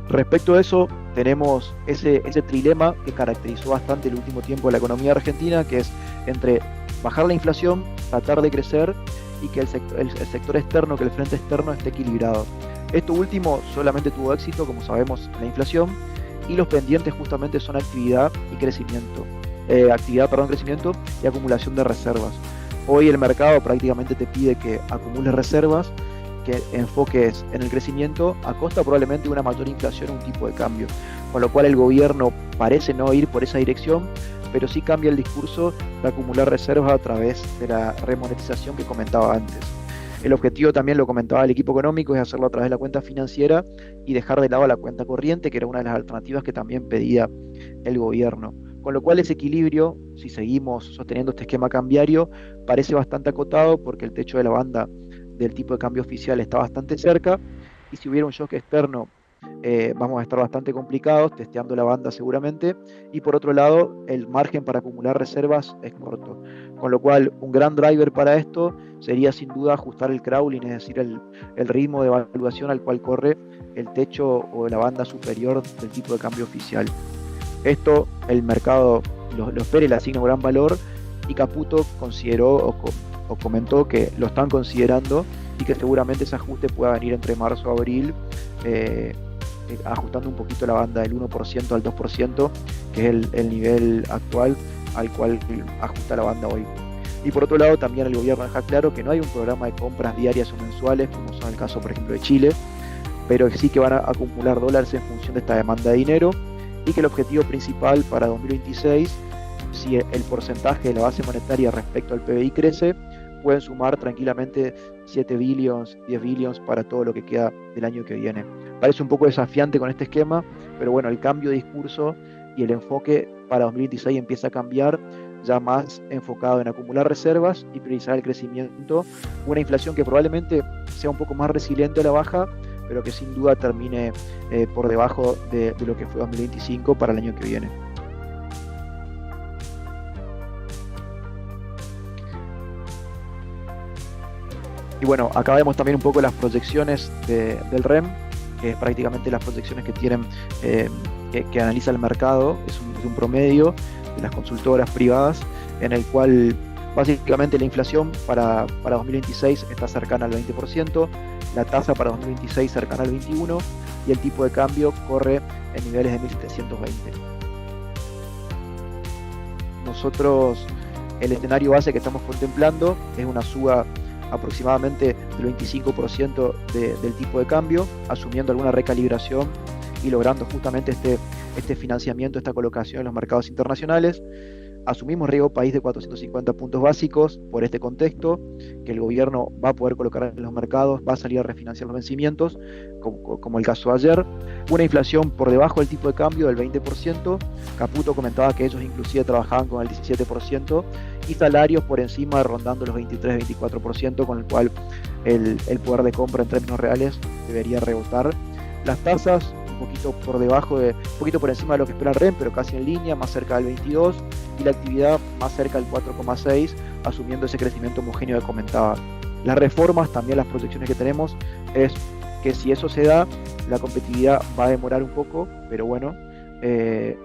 Respecto a eso, tenemos ese trilema que caracterizó bastante el último tiempo de la economía argentina, que es entre bajar la inflación, tratar de crecer, y que el sector externo, que el frente externo esté equilibrado. Esto último solamente tuvo éxito, como sabemos, la inflación, y los pendientes justamente son actividad, crecimiento y acumulación de reservas. Hoy el mercado prácticamente te pide que acumules reservas, que enfoques en el crecimiento a costa probablemente de una mayor inflación o un tipo de cambio, con lo cual el gobierno parece no ir por esa dirección, pero sí cambia el discurso de acumular reservas a través de la remonetización que comentaba antes. El objetivo, también lo comentaba el equipo económico, es hacerlo a través de la cuenta financiera y dejar de lado la cuenta corriente, que era una de las alternativas que también pedía el gobierno. Con lo cual ese equilibrio, si seguimos sosteniendo este esquema cambiario, parece bastante acotado, porque el techo de la banda del tipo de cambio oficial está bastante cerca, y si hubiera un shock externo, vamos a estar bastante complicados, testeando la banda seguramente, y por otro lado, el margen para acumular reservas es corto. Con lo cual, un gran driver para esto sería sin duda ajustar el crawling, es decir, el ritmo de evaluación al cual corre el techo o la banda superior del tipo de cambio oficial. Esto el mercado lo espera y le asigna un gran valor, y Caputo consideró o comentó que lo están considerando, y que seguramente ese ajuste pueda venir entre marzo y abril, ajustando un poquito la banda del 1% al 2%, que es el nivel actual al cual ajusta la banda hoy. Y por otro lado, también el gobierno deja claro que no hay un programa de compras diarias o mensuales, como son el caso, por ejemplo, de Chile, pero sí que van a acumular dólares en función de esta demanda de dinero, y que el objetivo principal para 2026, si el porcentaje de la base monetaria respecto al PBI crece, pueden sumar tranquilamente 7 billones, 10 billones para todo lo que queda del año que viene. Parece un poco desafiante con este esquema, pero bueno, el cambio de discurso y el enfoque para 2026 empieza a cambiar, ya más enfocado en acumular reservas y priorizar el crecimiento, una inflación que probablemente sea un poco más resiliente a la baja, pero que sin duda termine por debajo de lo que fue 2025 para el año que viene. Y bueno, acá vemos también un poco las proyecciones del REM, que es prácticamente las proyecciones que tienen, que analiza el mercado. Es un promedio de las consultoras privadas, en el cual básicamente la inflación para 2026 está cercana al 20%, la tasa para 2026 cercana al 21%, y el tipo de cambio corre en niveles de 1720. Nosotros, el escenario base que estamos contemplando es una suba aproximadamente del 25% del tipo de cambio, asumiendo alguna recalibración y logrando justamente este financiamiento, esta colocación en los mercados internacionales. Asumimos riesgo país de 450 puntos básicos por este contexto, que el gobierno va a poder colocar en los mercados, va a salir a refinanciar los vencimientos, como el caso de ayer. Una inflación por debajo del tipo de cambio del 20%. Caputo comentaba que ellos inclusive trabajaban con el 17%, y salarios por encima rondando los 23-24%, con el cual el poder de compra en términos reales debería rebotar. Las tasas un poquito por debajo, un poquito por encima de lo que espera el REN, pero casi en línea, más cerca del 22%, y la actividad más cerca del 4,6%, asumiendo ese crecimiento homogéneo que comentaba. Las reformas, también las proyecciones que tenemos, es que si eso se da, la competitividad va a demorar un poco, pero bueno,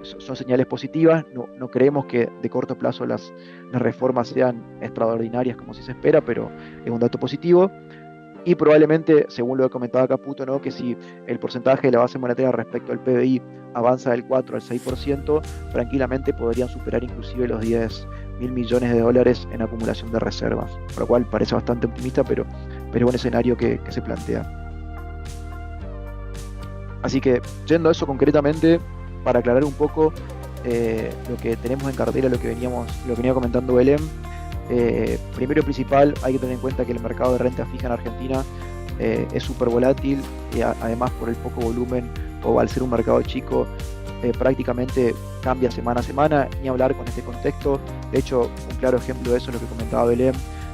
son señales positivas. No creemos que de corto plazo las reformas sean extraordinarias como si se espera, pero es un dato positivo. Y probablemente, según lo que comentaba Caputo, ¿no?, que si el porcentaje de la base monetaria respecto al PBI avanza del 4 al 6%, tranquilamente podrían superar inclusive los 10.000 millones de dólares en acumulación de reservas, por lo cual parece bastante optimista, pero es un escenario que se plantea. Así que, yendo a eso concretamente, para aclarar un poco lo que tenemos en cartera, lo que venía comentando Belén. Primero y principal, hay que tener en cuenta que el mercado de renta fija en Argentina es súper volátil, y además por el poco volumen, o al ser un mercado chico, prácticamente cambia semana a semana, ni hablar con este contexto. De hecho, un claro ejemplo de eso es lo que comentaba Belén.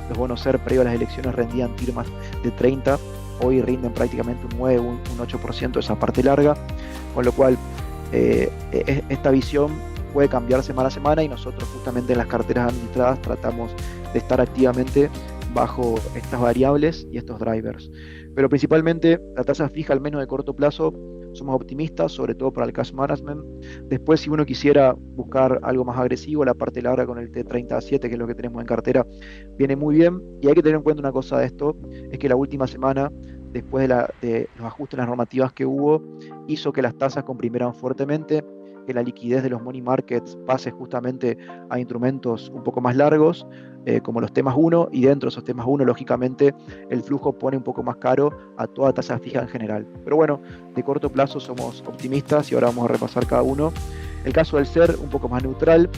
Los bonos SER previo a las elecciones rendían firmas de 30, hoy rinden prácticamente un 9, un 8% esa parte larga, con lo cual esta visión puede cambiar semana a semana, y nosotros justamente en las carteras administradas tratamos de estar activamente bajo estas variables y estos drivers. Pero principalmente la tasa fija, al menos de corto plazo, somos optimistas, sobre todo para el cash management. Después, si uno quisiera buscar algo más agresivo, la parte larga con el T30-7, que es lo que tenemos en cartera, viene muy bien. Y hay que tener en cuenta una cosa de esto, es que la última semana, después de los ajustes en las normativas que hubo, hizo que las tasas comprimieran fuertemente, que la liquidez de los money markets pase justamente a instrumentos un poco más largos, como los temas 1, y dentro de esos temas 1, lógicamente, el flujo pone un poco más caro a toda tasa fija en general. Pero bueno, de corto plazo somos optimistas, y ahora vamos a repasar cada uno. El caso del SER, un poco más neutral.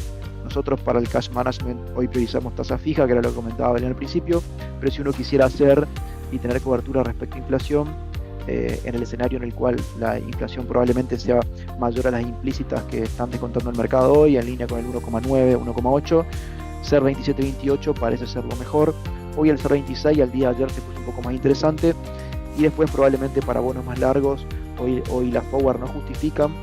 Nosotros para el cash management hoy priorizamos tasa fija, que era lo que comentaba Belén al principio, pero si uno quisiera hacer y tener cobertura respecto a inflación, en el escenario en el cual la inflación probablemente sea mayor a las implícitas que están descontando el mercado hoy, en línea con el 1,9, 1,8, SER 27-28 parece ser lo mejor. Hoy el SER 26 al día de ayer se puso un poco más interesante, y después probablemente para bonos más largos, hoy las forward no justifican,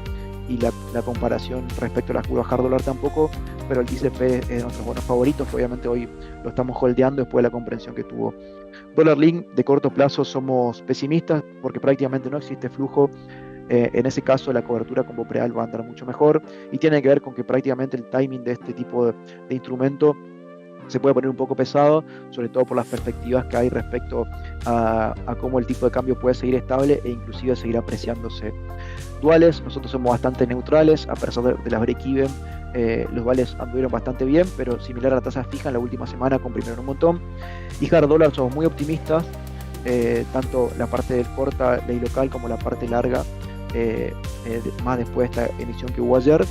y la comparación respecto a la curva hard dólar tampoco, pero el ICP es de nuestros bonos favoritos, que obviamente hoy lo estamos holdeando después de la comprensión que tuvo. Dólar Link, de corto plazo somos pesimistas porque prácticamente no existe flujo. En ese caso, la cobertura con Bopreal va a andar mucho mejor, y tiene que ver con que prácticamente el timing de este tipo de instrumento se puede poner un poco pesado, sobre todo por las perspectivas que hay respecto a cómo el tipo de cambio puede seguir estable e inclusive seguir apreciándose. Duales, nosotros somos bastante neutrales, a pesar de las break-even. Los duales anduvieron bastante bien, pero similar a la tasa fija, en la última semana comprimieron un montón. Y hard dólar somos muy optimistas, tanto la parte del corta ley local como la parte larga, más después de esta emisión que hubo ayer.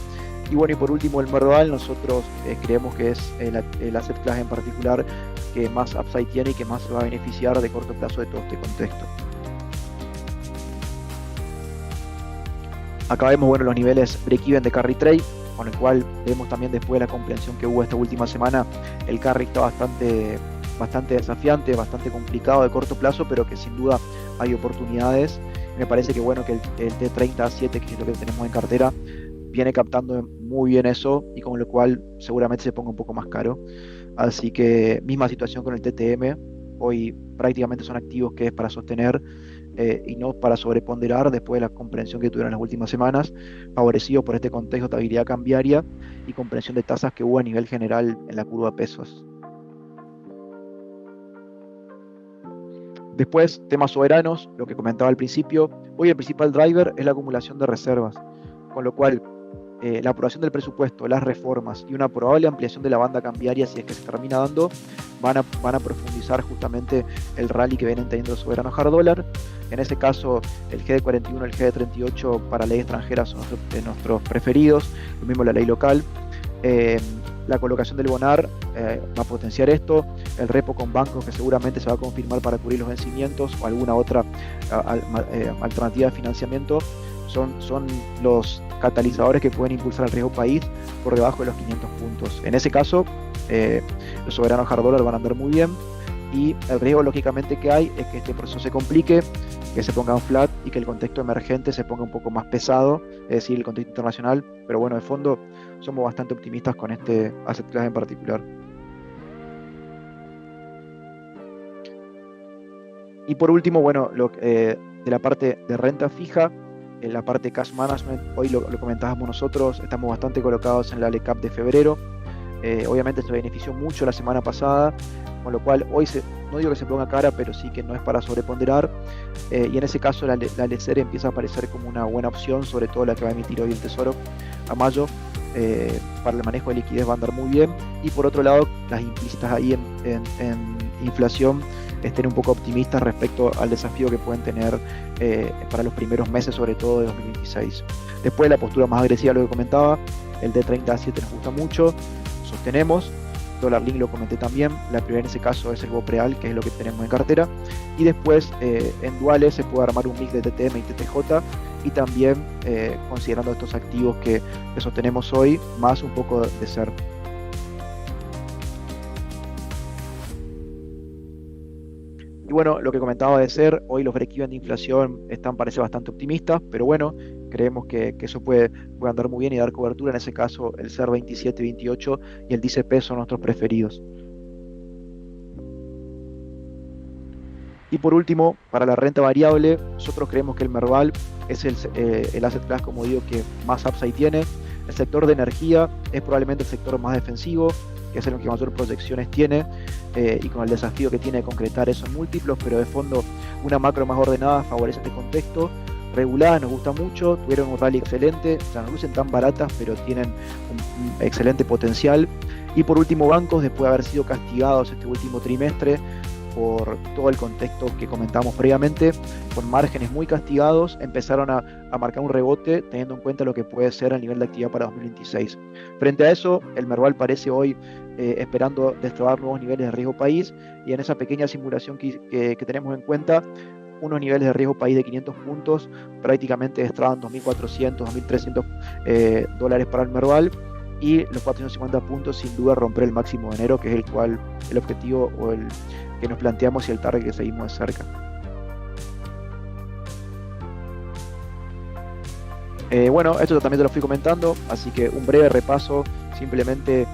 Y bueno, y por último el Merval, nosotros creemos que es el asset class en particular que más upside tiene y que más se va a beneficiar de corto plazo de todo este contexto. Acá vemos, bueno, los niveles break-even de carry trade, con el cual vemos también, después de la comprensión que hubo esta última semana, el carry está bastante desafiante, bastante complicado de corto plazo, pero que sin duda hay oportunidades. Me parece que bueno, que el T30-7, que es lo que tenemos en cartera, viene captando muy bien eso, y con lo cual seguramente se ponga un poco más caro. Así que misma situación con el TTM. Hoy prácticamente son activos que es para sostener, y no para sobreponderar después de la comprensión que tuvieron en las últimas semanas, favorecidos por este contexto de estabilidad cambiaria y comprensión de tasas que hubo a nivel general en la curva de pesos. Después, temas soberanos, lo que comentaba al principio. Hoy el principal driver es la acumulación de reservas, con lo cual la aprobación del presupuesto, las reformas y una probable ampliación de la banda cambiaria, si es que se termina dando, van a profundizar justamente el rally que vienen teniendo el soberano hard dólar. En ese caso, el GD41 y el GD38 para ley extranjera son nuestros preferidos, lo mismo la ley local. La colocación del BONAR va a potenciar esto, el repo con bancos que seguramente se va a confirmar para cubrir los vencimientos o alguna otra alternativa de financiamiento, son los catalizadores que pueden impulsar el riesgo país por debajo de los 500 puntos. En ese caso, los soberanos hard dollar van a andar muy bien, y el riesgo lógicamente que hay es que este proceso se complique, que se ponga un flat y que el contexto emergente se ponga un poco más pesado, es decir, el contexto internacional. Pero bueno, de fondo somos bastante optimistas con este asset class en particular. Y por último, bueno, de la parte de renta fija, en la parte cash management, hoy lo comentábamos nosotros, estamos bastante colocados en la LECAP de febrero. Obviamente se benefició mucho la semana pasada, con lo cual hoy no digo que se ponga cara, pero sí que no es para sobreponderar, y en ese caso la LECER empieza a aparecer como una buena opción, sobre todo la que va a emitir hoy el Tesoro a mayo. Para el manejo de liquidez va a andar muy bien, y por otro lado las implícitas ahí en inflación estén un poco optimistas respecto al desafío que pueden tener para los primeros meses, sobre todo de 2026. Después, la postura más agresiva, lo que comentaba, el D30A7 nos gusta mucho, sostenemos. Dollar Link lo comenté también, la primera en ese caso es el BOPREAL, que es lo que tenemos en cartera, y después en duales se puede armar un mix de TTM y TTJ, y también considerando estos activos que sostenemos hoy, más un poco de SER. Y bueno, lo que comentaba de SER, hoy los break-even de inflación parece bastante optimistas, pero bueno, creemos que eso puede andar muy bien y dar cobertura. En ese caso, el SER 27 y 28 y el DCP son nuestros preferidos. Y por último, para la renta variable, nosotros creemos que el Merval es el asset class, como digo, que más upside tiene. El sector de energía es probablemente el sector más defensivo, que es el que mayor proyecciones tiene, y con el desafío que tiene de concretar eso en múltiplos, pero de fondo una macro más ordenada favorece este contexto. Reguladas nos gusta mucho, tuvieron un rally excelente, o sea, no lucen tan baratas, pero tienen un excelente potencial. Y por último, bancos, después de haber sido castigados este último trimestre por todo el contexto que comentamos previamente, con márgenes muy castigados, empezaron a marcar un rebote teniendo en cuenta lo que puede ser el nivel de actividad para 2026. Frente a eso, el Merval parece hoy esperando destrabar nuevos niveles de riesgo país, y en esa pequeña simulación que tenemos en cuenta, unos niveles de riesgo país de 500 puntos prácticamente destraban 2.400, 2.300 dólares para el Merval, y los 450 puntos sin duda romper el máximo de enero, que es el objetivo o el que nos planteamos y el target que seguimos de cerca. Bueno, esto también te lo fui comentando, así que un breve repaso, simplemente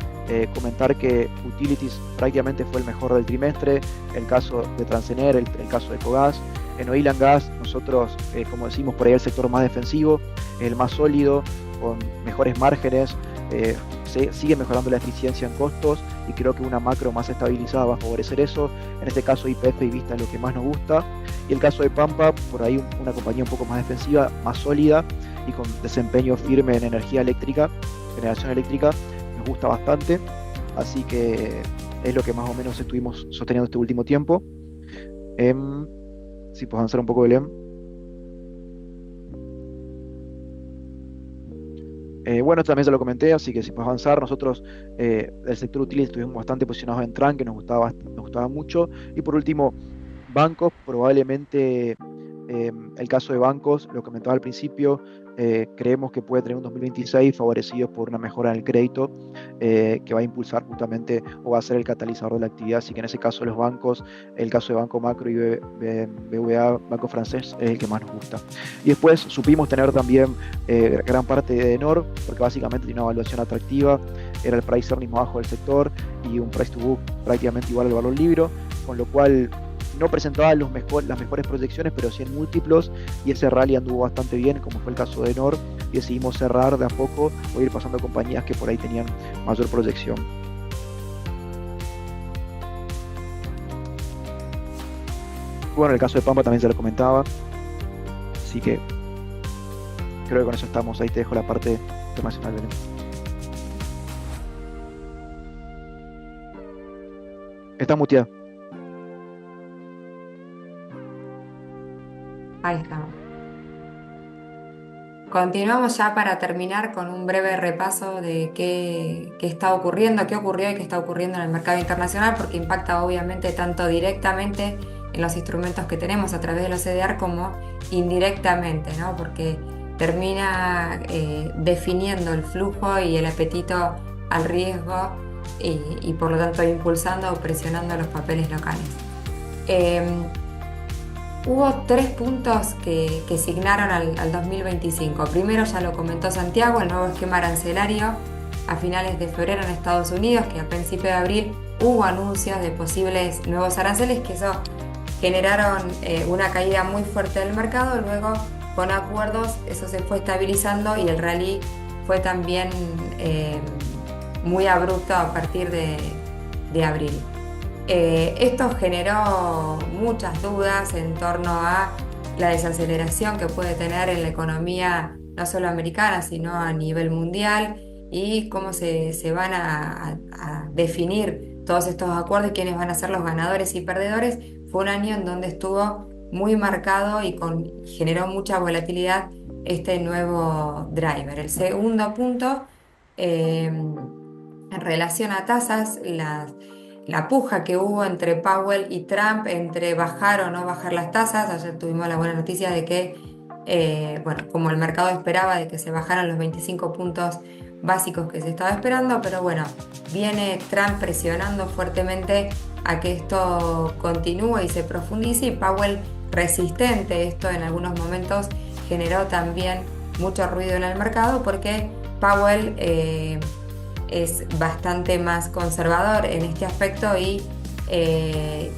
comentar que Utilities prácticamente fue el mejor del trimestre, el caso de Transener, el caso de Ecogás. En Oil and Gas, nosotros, como decimos por ahí, el sector más defensivo, el más sólido, con mejores márgenes, se sigue mejorando la eficiencia en costos, y creo que una macro más estabilizada va a favorecer eso. En este caso YPF y Vista es lo que más nos gusta, y el caso de Pampa, por ahí una compañía un poco más defensiva, más sólida y con desempeño firme en energía eléctrica, generación eléctrica, nos gusta bastante, así que es lo que más o menos estuvimos sosteniendo este último tiempo. Si puedes avanzar un poco, Belén. Bueno, esto también se lo comenté, así que si puedes avanzar. Nosotros del sector utilities estuvimos bastante posicionados en Tran, que nos gustaba mucho. Y por último, bancos, probablemente el caso de bancos, lo comentaba al principio, creemos que puede tener un 2026 favorecido por una mejora en el crédito, que va a impulsar justamente o va a ser el catalizador de la actividad. Así que en ese caso los bancos, el caso de Banco Macro y BBVA, Banco Francés, es el que más nos gusta. Y después supimos tener también gran parte de Enor, porque básicamente tiene una evaluación atractiva, era el price earnings más bajo del sector y un price to book prácticamente igual al valor libro, con lo cual no presentaba las mejores proyecciones, pero sí en múltiplos, y ese rally anduvo bastante bien, como fue el caso de Enor, y decidimos cerrar de a poco o ir pasando a compañías que por ahí tenían mayor proyección. Bueno, el caso de Pampa también se lo comentaba, así que creo que con eso estamos. Ahí te dejo la parte internacional, Belén. Está muteada. Ahí estamos. Continuamos ya para terminar con un breve repaso de qué está ocurriendo, qué ocurrió y qué está ocurriendo en el mercado internacional, porque impacta obviamente tanto directamente en los instrumentos que tenemos a través de los CDR como indirectamente, ¿no? Porque termina definiendo el flujo y el apetito al riesgo y por lo tanto impulsando o presionando los papeles locales. Em, Hubo tres puntos que signaron al 2025. Primero, ya lo comentó Santiago, el nuevo esquema arancelario a finales de febrero en Estados Unidos, que a principios de abril hubo anuncios de posibles nuevos aranceles, que eso generaron una caída muy fuerte del mercado. Luego, con acuerdos, eso se fue estabilizando y el rally fue también muy abrupto a partir de abril. Esto generó muchas dudas en torno a la desaceleración que puede tener en la economía no solo americana, sino a nivel mundial y cómo se van a definir todos estos acuerdos y quiénes van a ser los ganadores y perdedores. Fue un año en donde estuvo muy marcado y generó mucha volatilidad este nuevo driver. El segundo punto, en relación a tasas, la puja que hubo entre Powell y Trump entre bajar o no bajar las tasas. Ayer tuvimos la buena noticia de que, bueno, como el mercado esperaba, de que se bajaran los 25 puntos básicos que se estaba esperando, pero bueno, viene Trump presionando fuertemente a que esto continúe y se profundice, y Powell resistente. Esto en algunos momentos generó también mucho ruido en el mercado porque Powell es bastante más conservador en este aspecto y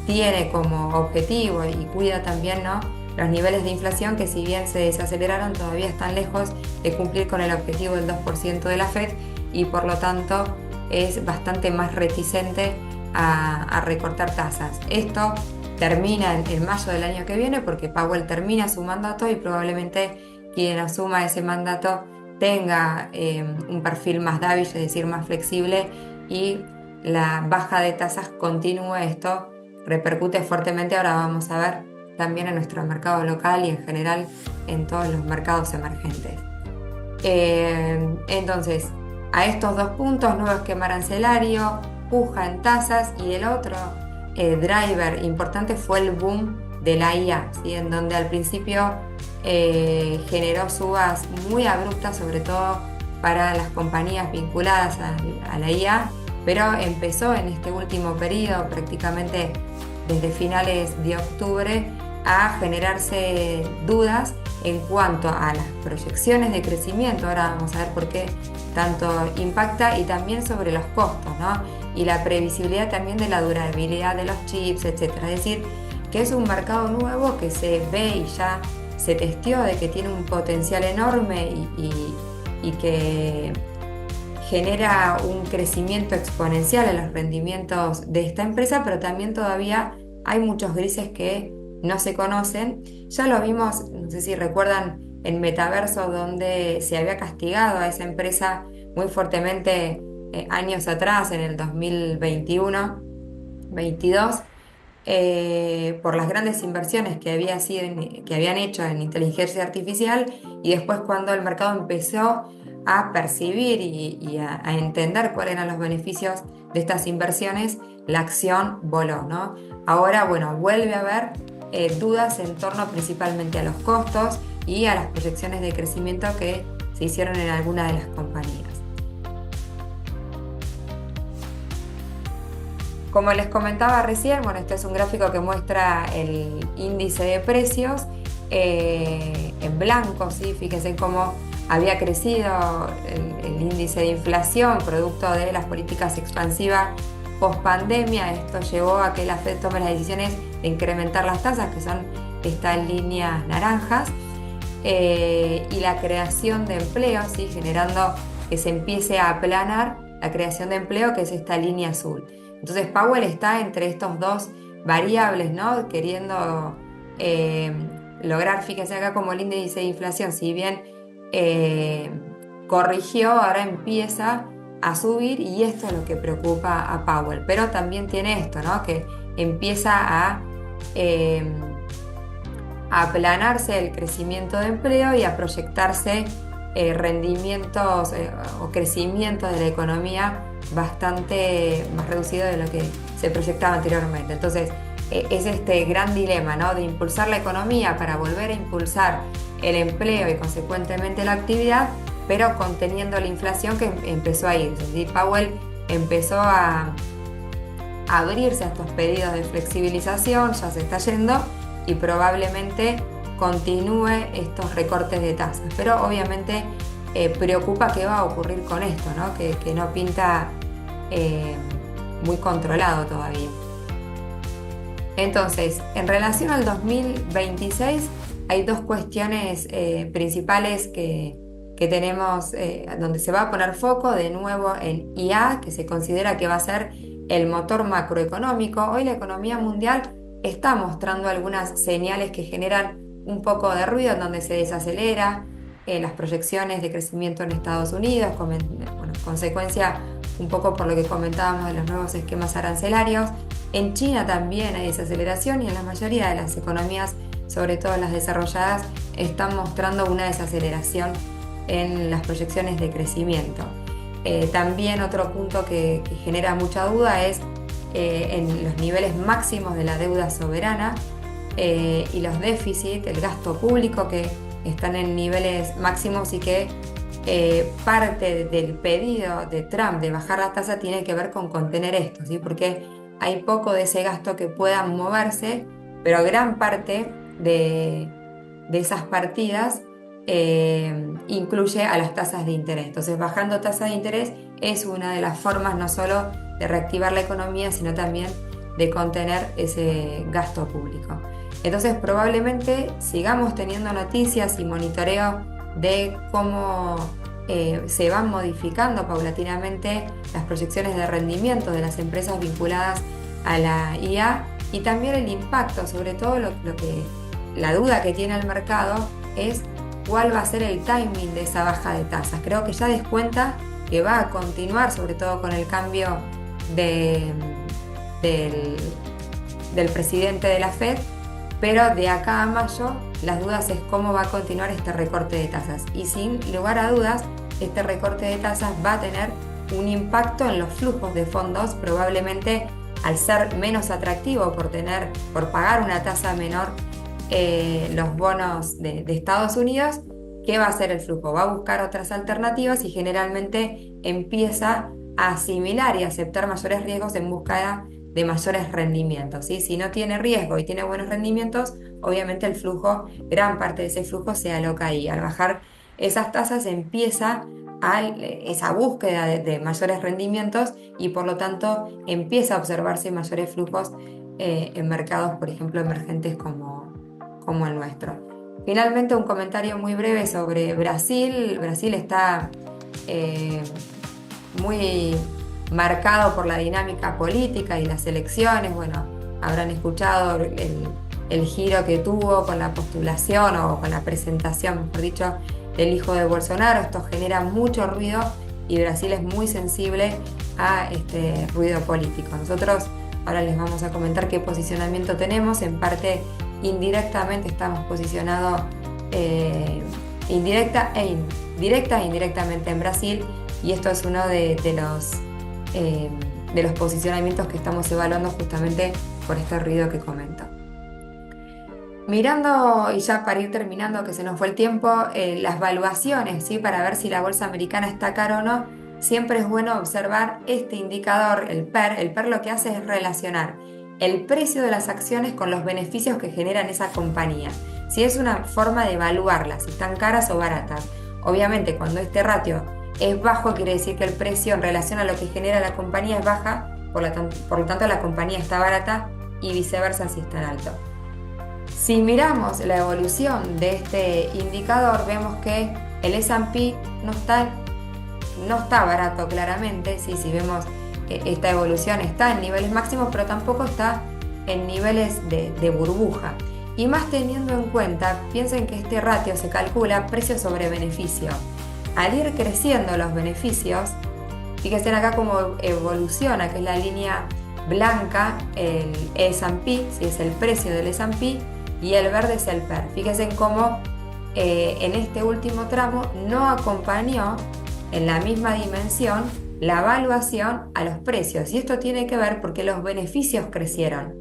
tiene como objetivo y cuida también, ¿no?, los niveles de inflación, que si bien se desaceleraron todavía están lejos de cumplir con el objetivo del 2% de la Fed, y por lo tanto es bastante más reticente a recortar tasas. Esto termina en mayo del año que viene, porque Powell termina su mandato y probablemente quien asuma ese mandato tenga un perfil más débil, es decir, más flexible, y la baja de tasas continúe. Esto repercute fuertemente, ahora vamos a ver, también en nuestro mercado local y en general en todos los mercados emergentes. Entonces, a estos dos puntos, nuevo esquema arancelario, puja en tasas, y el otro driver importante fue el boom de la IA, ¿sí?, en donde al principio generó subas muy abruptas, sobre todo para las compañías vinculadas a la IA, pero empezó en este último periodo, prácticamente desde finales de octubre, a generarse dudas en cuanto a las proyecciones de crecimiento. Ahora vamos a ver por qué tanto impacta, y también sobre los costos, ¿no?, y la previsibilidad también de la durabilidad de los chips, etcétera. Es decir, que es un mercado nuevo que se ve y ya se testeó de que tiene un potencial enorme y que genera un crecimiento exponencial en los rendimientos de esta empresa, pero también todavía hay muchos grises que no se conocen. Ya lo vimos, no sé si recuerdan, en Metaverso, donde se había castigado a esa empresa muy fuertemente años atrás, en el 2021-22, por las grandes inversiones que habían hecho en inteligencia artificial, y después cuando el mercado empezó a percibir y a entender cuáles eran los beneficios de estas inversiones, la acción voló, ¿no? Ahora, bueno, vuelve a haber dudas en torno principalmente a los costos y a las proyecciones de crecimiento que se hicieron en algunas de las compañías. Como les comentaba recién, bueno, este es un gráfico que muestra el índice de precios en blanco, ¿sí? Fíjense cómo había crecido el índice de inflación producto de las políticas expansivas post pandemia. Esto llevó a que la Fed tome las decisiones de incrementar las tasas, que son estas líneas naranjas, y la creación de empleo, ¿sí?, generando que se empiece a aplanar la creación de empleo, que es esta línea azul. Entonces Powell está entre estos dos variables, ¿no?, queriendo lograr, fíjense acá como el índice de inflación, si bien corrigió, ahora empieza a subir y esto es lo que preocupa a Powell. Pero también tiene esto, ¿no? Que empieza eh, a aplanarse el crecimiento de empleo y a proyectarse rendimientos o crecimiento de la economía bastante más reducido de lo que se proyectaba anteriormente. Entonces, es este gran dilema, ¿no? De impulsar la economía para volver a impulsar el empleo y consecuentemente la actividad, pero conteniendo la inflación que empezó a ir. ¿Sí? Powell empezó a abrirse a estos pedidos de flexibilización, ya se está yendo, y probablemente continúe estos recortes de tasas. Pero obviamente preocupa qué va a ocurrir con esto, ¿no? Que no pinta muy controlado todavía. Entonces, en relación al 2026, hay dos cuestiones principales que tenemos, donde se va a poner foco de nuevo en IA, que se considera que va a ser el motor macroeconómico. Hoy la economía mundial está mostrando algunas señales que generan un poco de ruido, en donde se desacelera las proyecciones de crecimiento en Estados Unidos, consecuencia un poco por lo que comentábamos de los nuevos esquemas arancelarios. En China también hay desaceleración y en la mayoría de las economías, sobre todo las desarrolladas, están mostrando una desaceleración en las proyecciones de crecimiento. También otro punto que genera mucha duda es en los niveles máximos de la deuda soberana y los déficits, el gasto público, que están en niveles máximos y que parte del pedido de Trump de bajar la tasa tiene que ver con contener esto, ¿sí? Porque hay poco de ese gasto que pueda moverse, pero gran parte de esas partidas incluye a las tasas de interés. Entonces, bajando tasas de interés es una de las formas no solo de reactivar la economía, sino también de contener ese gasto público. Entonces, probablemente sigamos teniendo noticias y monitoreo de cómo se van modificando paulatinamente las proyecciones de rendimiento de las empresas vinculadas a la IA, y también el impacto, sobre todo la duda que tiene el mercado es cuál va a ser el timing de esa baja de tasas. Creo que ya descuenta que va a continuar, sobre todo con el cambio del presidente de la Fed, pero de acá a mayo las dudas es cómo va a continuar este recorte de tasas. Y sin lugar a dudas, este recorte de tasas va a tener un impacto en los flujos de fondos, probablemente al ser menos atractivo por pagar una tasa menor los bonos de Estados Unidos. ¿Qué va a hacer el flujo? Va a buscar otras alternativas y generalmente empieza a asimilar y aceptar mayores riesgos en búsqueda de mayores rendimientos, ¿sí? Si no tiene riesgo y tiene buenos rendimientos, obviamente el flujo, gran parte de ese flujo se aloca ahí. Al bajar esas tasas empieza esa búsqueda de mayores rendimientos y por lo tanto empieza a observarse mayores flujos en mercados, por ejemplo, emergentes como el nuestro. Finalmente, un comentario muy breve sobre Brasil. Brasil está muy marcado por la dinámica política y las elecciones. Bueno, habrán escuchado el giro que tuvo con la postulación o con la presentación, mejor dicho, del hijo de Bolsonaro. Esto genera mucho ruido y Brasil es muy sensible a este ruido político. Nosotros ahora les vamos a comentar qué posicionamiento tenemos. En parte, indirectamente estamos posicionados directa e indirectamente en Brasil, y esto es uno de los posicionamientos que estamos evaluando justamente por este ruido que comento. Mirando, y ya para ir terminando, que se nos fue el tiempo, las valuaciones, ¿sí? Para ver si la bolsa americana está cara o no, siempre es bueno observar este indicador, el PER. El PER lo que hace es relacionar el precio de las acciones con los beneficios que generan esa compañía. Si es una forma de evaluarlas, si están caras o baratas. Obviamente, cuando este ratio es bajo, quiere decir que el precio en relación a lo que genera la compañía es baja, por lo tanto la compañía está barata, y viceversa si está en alto. Si miramos la evolución de este indicador, vemos que el S&P no está barato claramente. ¿Sí? Si vemos esta evolución, está en niveles máximos, pero tampoco está en niveles de burbuja. Y más teniendo en cuenta, piensen que este ratio se calcula precio sobre beneficio. al ir creciendo los beneficios, fíjense acá cómo evoluciona, que es la línea blanca, el S&P, si es el precio del S&P, y el verde es el PER. Fíjense en cómo en este último tramo no acompañó en la misma dimensión la evaluación a los precios. Y esto tiene que ver porque los beneficios crecieron.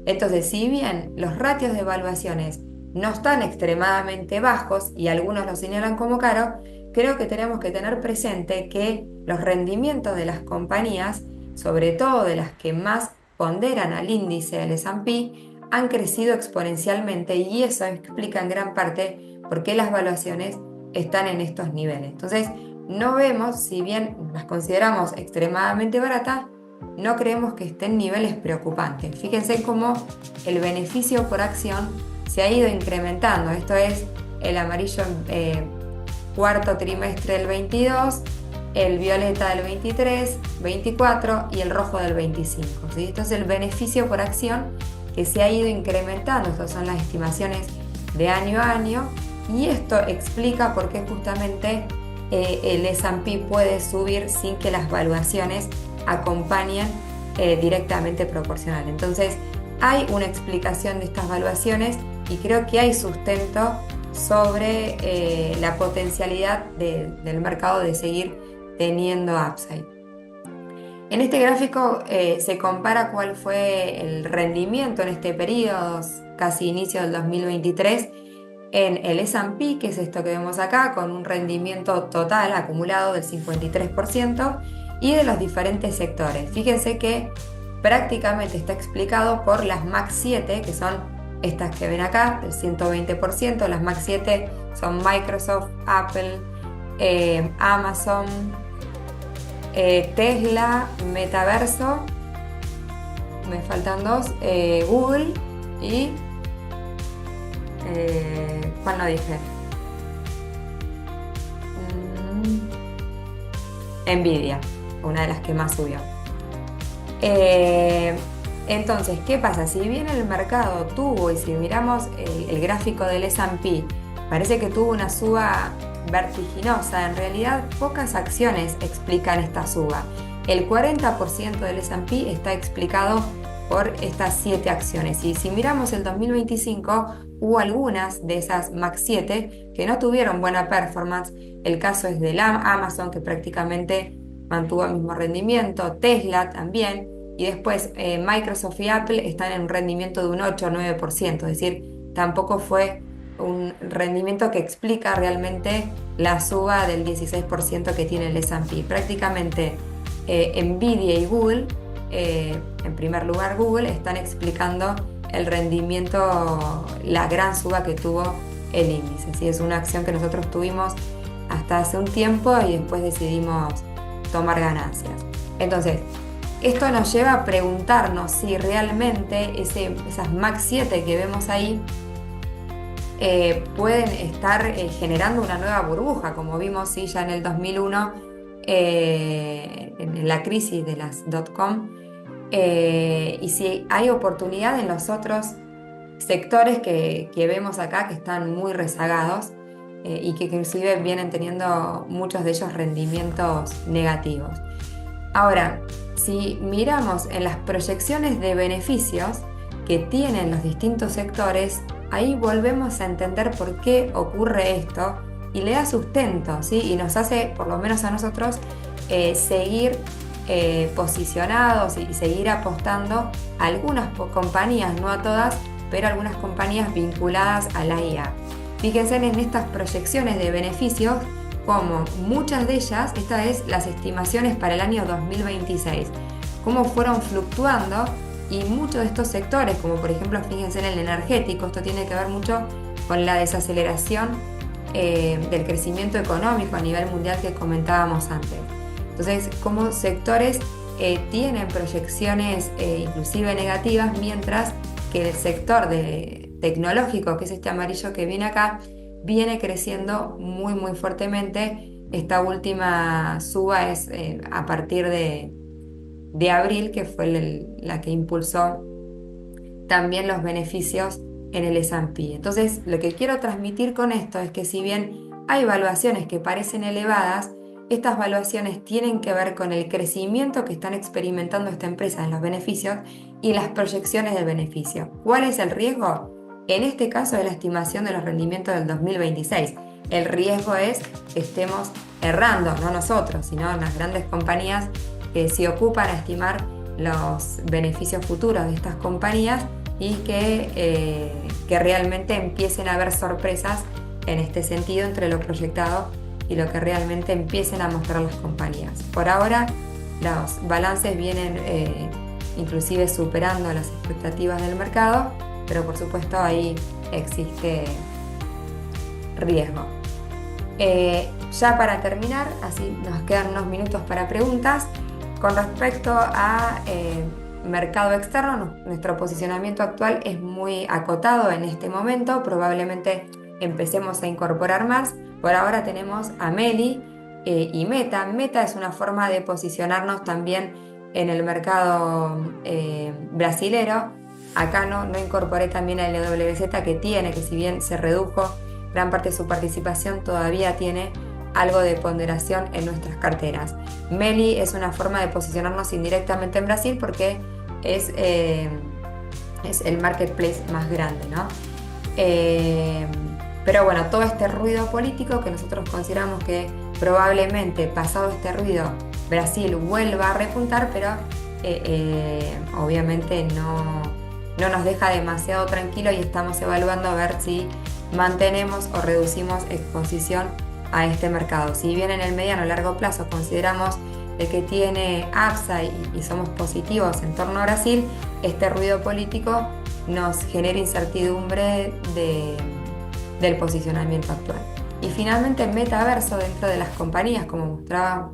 Entonces, si bien los ratios de evaluaciones no están extremadamente bajos y algunos lo señalan como caro, creo que tenemos que tener presente que los rendimientos de las compañías, sobre todo de las que más ponderan al índice del S&P, han crecido exponencialmente y eso explica en gran parte por qué las valuaciones están en estos niveles. Entonces, no vemos, si bien las consideramos extremadamente baratas, no creemos que esté en niveles preocupantes. Fíjense cómo el beneficio por acción se ha ido incrementando. Esto es el amarillo cuarto trimestre del 22, el violeta del 23, 24 y el rojo del 25. ¿Sí? Esto es el beneficio por acción que se ha ido incrementando. Estas son las estimaciones de año a año y esto explica por qué justamente el S&P puede subir sin que las valuaciones acompañen directamente proporcional. Entonces, hay una explicación de estas valuaciones y creo que hay sustento sobre la potencialidad del mercado de seguir teniendo upside. En este gráfico se compara cuál fue el rendimiento en este periodo, casi inicio del 2023, en el S&P, que es esto que vemos acá, con un rendimiento total acumulado del 53%, y de los diferentes sectores. Fíjense que prácticamente está explicado por las MAC 7, que son estas que ven acá, del 120%. Las MAC 7 son Microsoft, Apple, Amazon, Tesla, Metaverso, me faltan dos, Google y ¿cuál no dije? Nvidia, una de las que más subió. Entonces, ¿qué pasa? Si bien el mercado tuvo, y si miramos el gráfico del S&P, parece que tuvo una suba vertiginosa, en realidad pocas acciones explican esta suba. El 40% del S&P está explicado por estas 7 acciones. Y si miramos el 2025, hubo algunas de esas MAC 7 que no tuvieron buena performance. El caso es de la Amazon, que prácticamente mantuvo el mismo rendimiento, Tesla también, y después Microsoft y Apple están en un rendimiento de un 8 o 9%, es decir, tampoco fue un rendimiento que explica realmente la suba del 16% que tiene el S&P. Prácticamente Nvidia y Google, en primer lugar Google, están explicando el rendimiento, la gran suba que tuvo el índice. ¿Sí? Es una acción que nosotros tuvimos hasta hace un tiempo y después decidimos tomar ganancias. Entonces, esto nos lleva a preguntarnos si realmente esas MAC 7 que vemos ahí pueden estar generando una nueva burbuja, como vimos ¿sí? ya en el 2001, en la crisis de las .com, y si hay oportunidad en los otros sectores que vemos acá que están muy rezagados y que inclusive vienen teniendo muchos de ellos rendimientos negativos. Ahora, si miramos en las proyecciones de beneficios que tienen los distintos sectores, ahí volvemos a entender por qué ocurre esto y le da sustento, ¿sí? Y nos hace, por lo menos a nosotros, seguir posicionados y seguir apostando a algunas compañías, no a todas, pero algunas compañías vinculadas a la IA. Fíjense en estas proyecciones de beneficios, como muchas de ellas, esta es las estimaciones para el año 2026, cómo fueron fluctuando y muchos de estos sectores, como por ejemplo, fíjense en el energético, esto tiene que ver mucho con la desaceleración del crecimiento económico a nivel mundial que comentábamos antes. Entonces, como sectores tienen proyecciones inclusive negativas, mientras que el sector tecnológico, que es este amarillo que viene acá, viene creciendo muy muy fuertemente. Esta última suba es a partir de abril, que fue la que impulsó también los beneficios en el S&P. Entonces, lo que quiero transmitir con esto es que si bien hay valuaciones que parecen elevadas. Estas valuaciones tienen que ver con el crecimiento que están experimentando esta empresa en los beneficios y las proyecciones del beneficio. ¿Cuál es el riesgo? En este caso es la estimación de los rendimientos del 2026. El riesgo es que estemos errando, no nosotros, sino las grandes compañías que se ocupan a estimar los beneficios futuros de estas compañías y que realmente empiecen a haber sorpresas en este sentido entre lo proyectado y lo que realmente empiecen a mostrar las compañías. Por ahora, los balances vienen inclusive superando las expectativas del mercado, pero por supuesto ahí existe riesgo. Ya para terminar, así nos quedan unos minutos para preguntas. Con respecto a mercado externo, nuestro posicionamiento actual es muy acotado en este momento, probablemente empecemos a incorporar más. Por ahora tenemos a Meli y Meta. Meta es una forma de posicionarnos también en el mercado brasilero. Acá no incorporé también a LWZ que si bien se redujo gran parte de su participación, todavía tiene algo de ponderación en nuestras carteras. Meli es una forma de posicionarnos indirectamente en Brasil porque es el marketplace más grande, ¿no? Pero bueno, todo este ruido político que nosotros consideramos que probablemente pasado este ruido Brasil vuelva a repuntar, pero obviamente no nos deja demasiado tranquilo y estamos evaluando a ver si mantenemos o reducimos exposición a este mercado. Si bien en el mediano o largo plazo consideramos de que tiene upside y somos positivos en torno a Brasil, este ruido político nos genera incertidumbre del posicionamiento actual. Y finalmente metaverso dentro de las compañías, como mostraba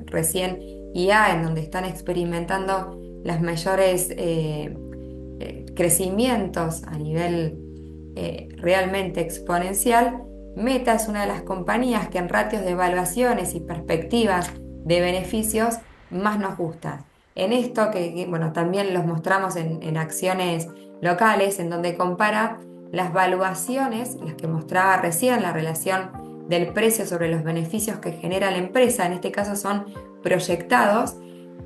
recién IA, en donde están experimentando las mayores crecimientos a nivel realmente exponencial. Meta es una de las compañías que en ratios de evaluaciones y perspectivas de beneficios más nos gusta. En esto bueno, también los mostramos en acciones locales, en donde compara las valuaciones, las que mostraba recién, la relación del precio sobre los beneficios que genera la empresa, en este caso son proyectados.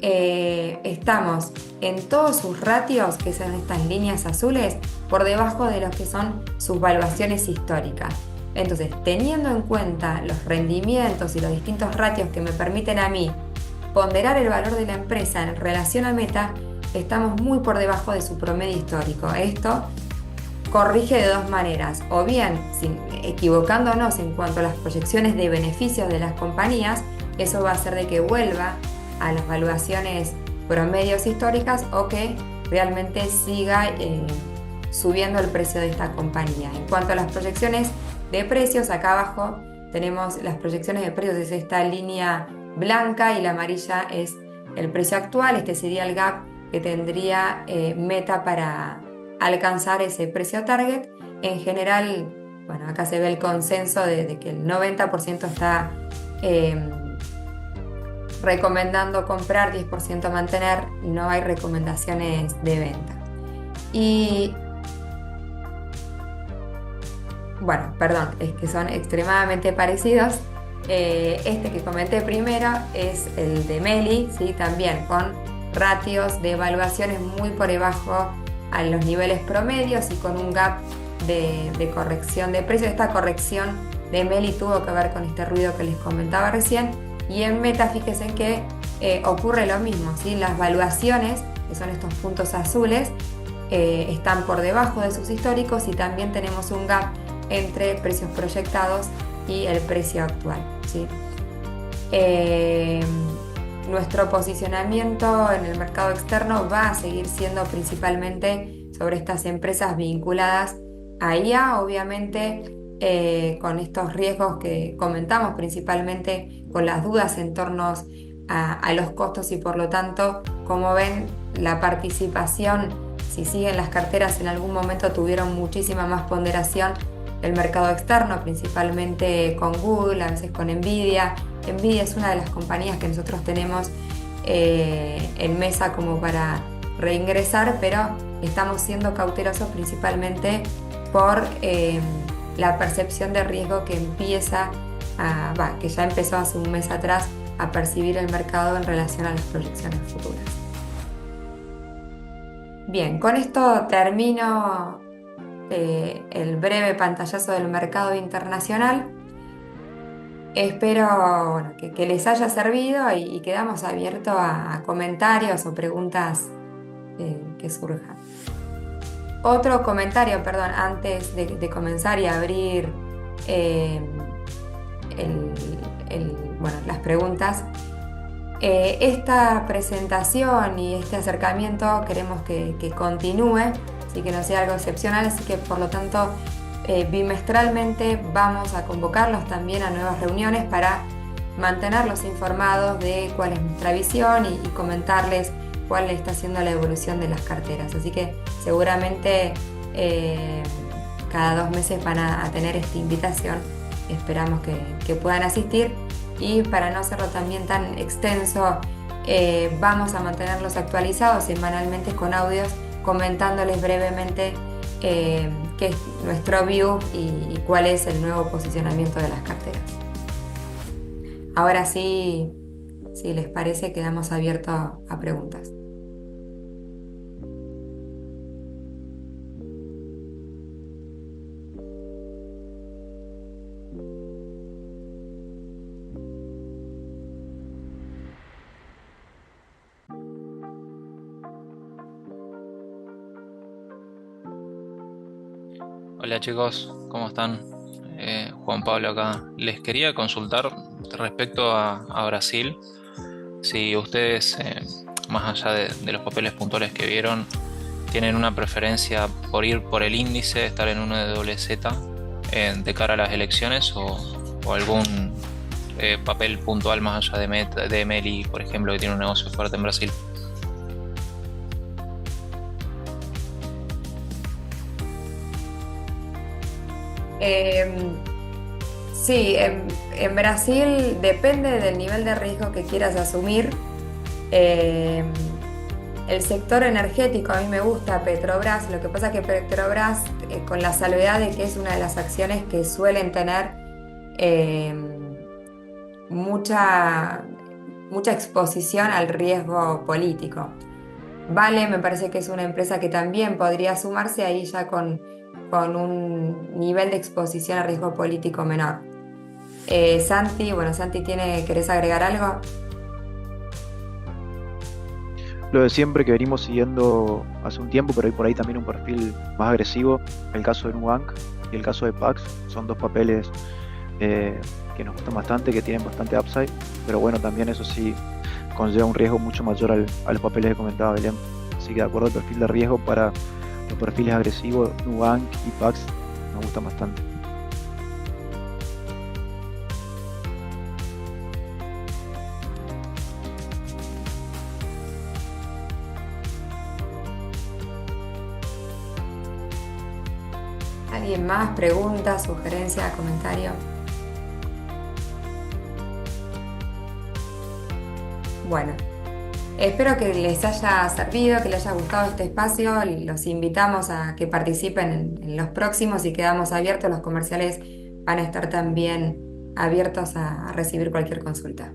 Estamos en todos sus ratios, que son estas líneas azules, por debajo de los que son sus valuaciones históricas. Entonces, teniendo en cuenta los rendimientos y los distintos ratios que me permiten a mí ponderar el valor de la empresa en relación a Meta, estamos muy por debajo de su promedio histórico. Esto corrige de dos maneras, o bien equivocándonos en cuanto a las proyecciones de beneficios de las compañías, eso va a hacer de que vuelva a las valuaciones promedios históricas o que realmente siga subiendo el precio de esta compañía. En cuanto a las proyecciones de precios, acá abajo tenemos las proyecciones de precios, es esta línea blanca y la amarilla es el precio actual. Este sería el gap que tendría Meta para alcanzar ese precio target. En general, bueno, acá se ve el consenso de que el 90% está recomendando comprar, 10% mantener, no hay recomendaciones de venta. Y bueno, perdón, es que son extremadamente parecidos. Este que comenté primero es el de Meli, ¿sí? También con ratios de evaluaciones muy por debajo a los niveles promedios y con un gap de corrección de precios. Esta corrección de Meli tuvo que ver con este ruido que les comentaba recién. Y en Meta, fíjense que ocurre lo mismo, ¿sí? Las valuaciones, que son estos puntos azules, están por debajo de sus históricos y también tenemos un gap entre precios proyectados y el precio actual, ¿sí? Nuestro posicionamiento en el mercado externo va a seguir siendo principalmente sobre estas empresas vinculadas a IA, obviamente con estos riesgos que comentamos, principalmente con las dudas en torno a los costos y por lo tanto, como ven, la participación, si siguen las carteras, en algún momento tuvieron muchísima más ponderación el mercado externo, principalmente con Google, a veces con Nvidia. Nvidia es una de las compañías que nosotros tenemos en mesa como para reingresar, pero estamos siendo cautelosos principalmente por la percepción de riesgo que empieza que ya empezó hace un mes atrás a percibir el mercado en relación a las proyecciones futuras. Bien, con esto termino el breve pantallazo del mercado internacional. Espero, bueno, que les haya servido y quedamos abiertos a comentarios o preguntas que surjan. Otro comentario, perdón, antes de comenzar y abrir eh, las preguntas. Esta presentación y este acercamiento queremos que continúe, así que no sea algo excepcional, así que por lo tanto bimestralmente vamos a convocarlos también a nuevas reuniones para mantenerlos informados de cuál es nuestra visión y comentarles cuál está siendo la evolución de las carteras. Así que seguramente cada 2 meses van a tener esta invitación. Esperamos que puedan asistir y para no hacerlo también tan extenso, vamos a mantenerlos actualizados semanalmente con audios comentándoles brevemente qué es nuestro view y cuál es el nuevo posicionamiento de las carteras. Ahora sí, si les parece, quedamos abiertos a preguntas. Hola chicos, ¿cómo están? Juan Pablo acá. Les quería consultar respecto a Brasil, si ustedes, más allá de los papeles puntuales que vieron, tienen una preferencia por ir por el índice, estar en uno de doble Z de cara a las elecciones o algún papel puntual más allá de Meli, por ejemplo, que tiene un negocio fuerte en Brasil. Sí, en Brasil depende del nivel de riesgo que quieras asumir. Eh, el sector energético a mí me gusta, Petrobras. Lo que pasa es que Petrobras, con la salvedad de que es una de las acciones que suelen tener eh, mucha, mucha exposición al riesgo político. Vale, me parece que es una empresa que también podría sumarse ahí ya con un nivel de exposición a riesgo político menor. Santi, bueno, Santi ¿querés agregar algo? Lo de siempre que venimos siguiendo hace un tiempo, pero hay por ahí también un perfil más agresivo. El caso de Nubank y el caso de Pax son dos papeles que nos gustan bastante, que tienen bastante upside, pero bueno, también eso sí conlleva un riesgo mucho mayor a los papeles que comentaba Belén. Así que de acuerdo al perfil de riesgo para los perfiles agresivos, Nubank y Pax nos gustan bastante. ¿Alguien más? ¿Pregunta, sugerencia, comentario? Bueno, espero que les haya servido, que les haya gustado este espacio. Los invitamos a que participen en los próximos y quedamos abiertos. Los comerciales van a estar también abiertos a recibir cualquier consulta.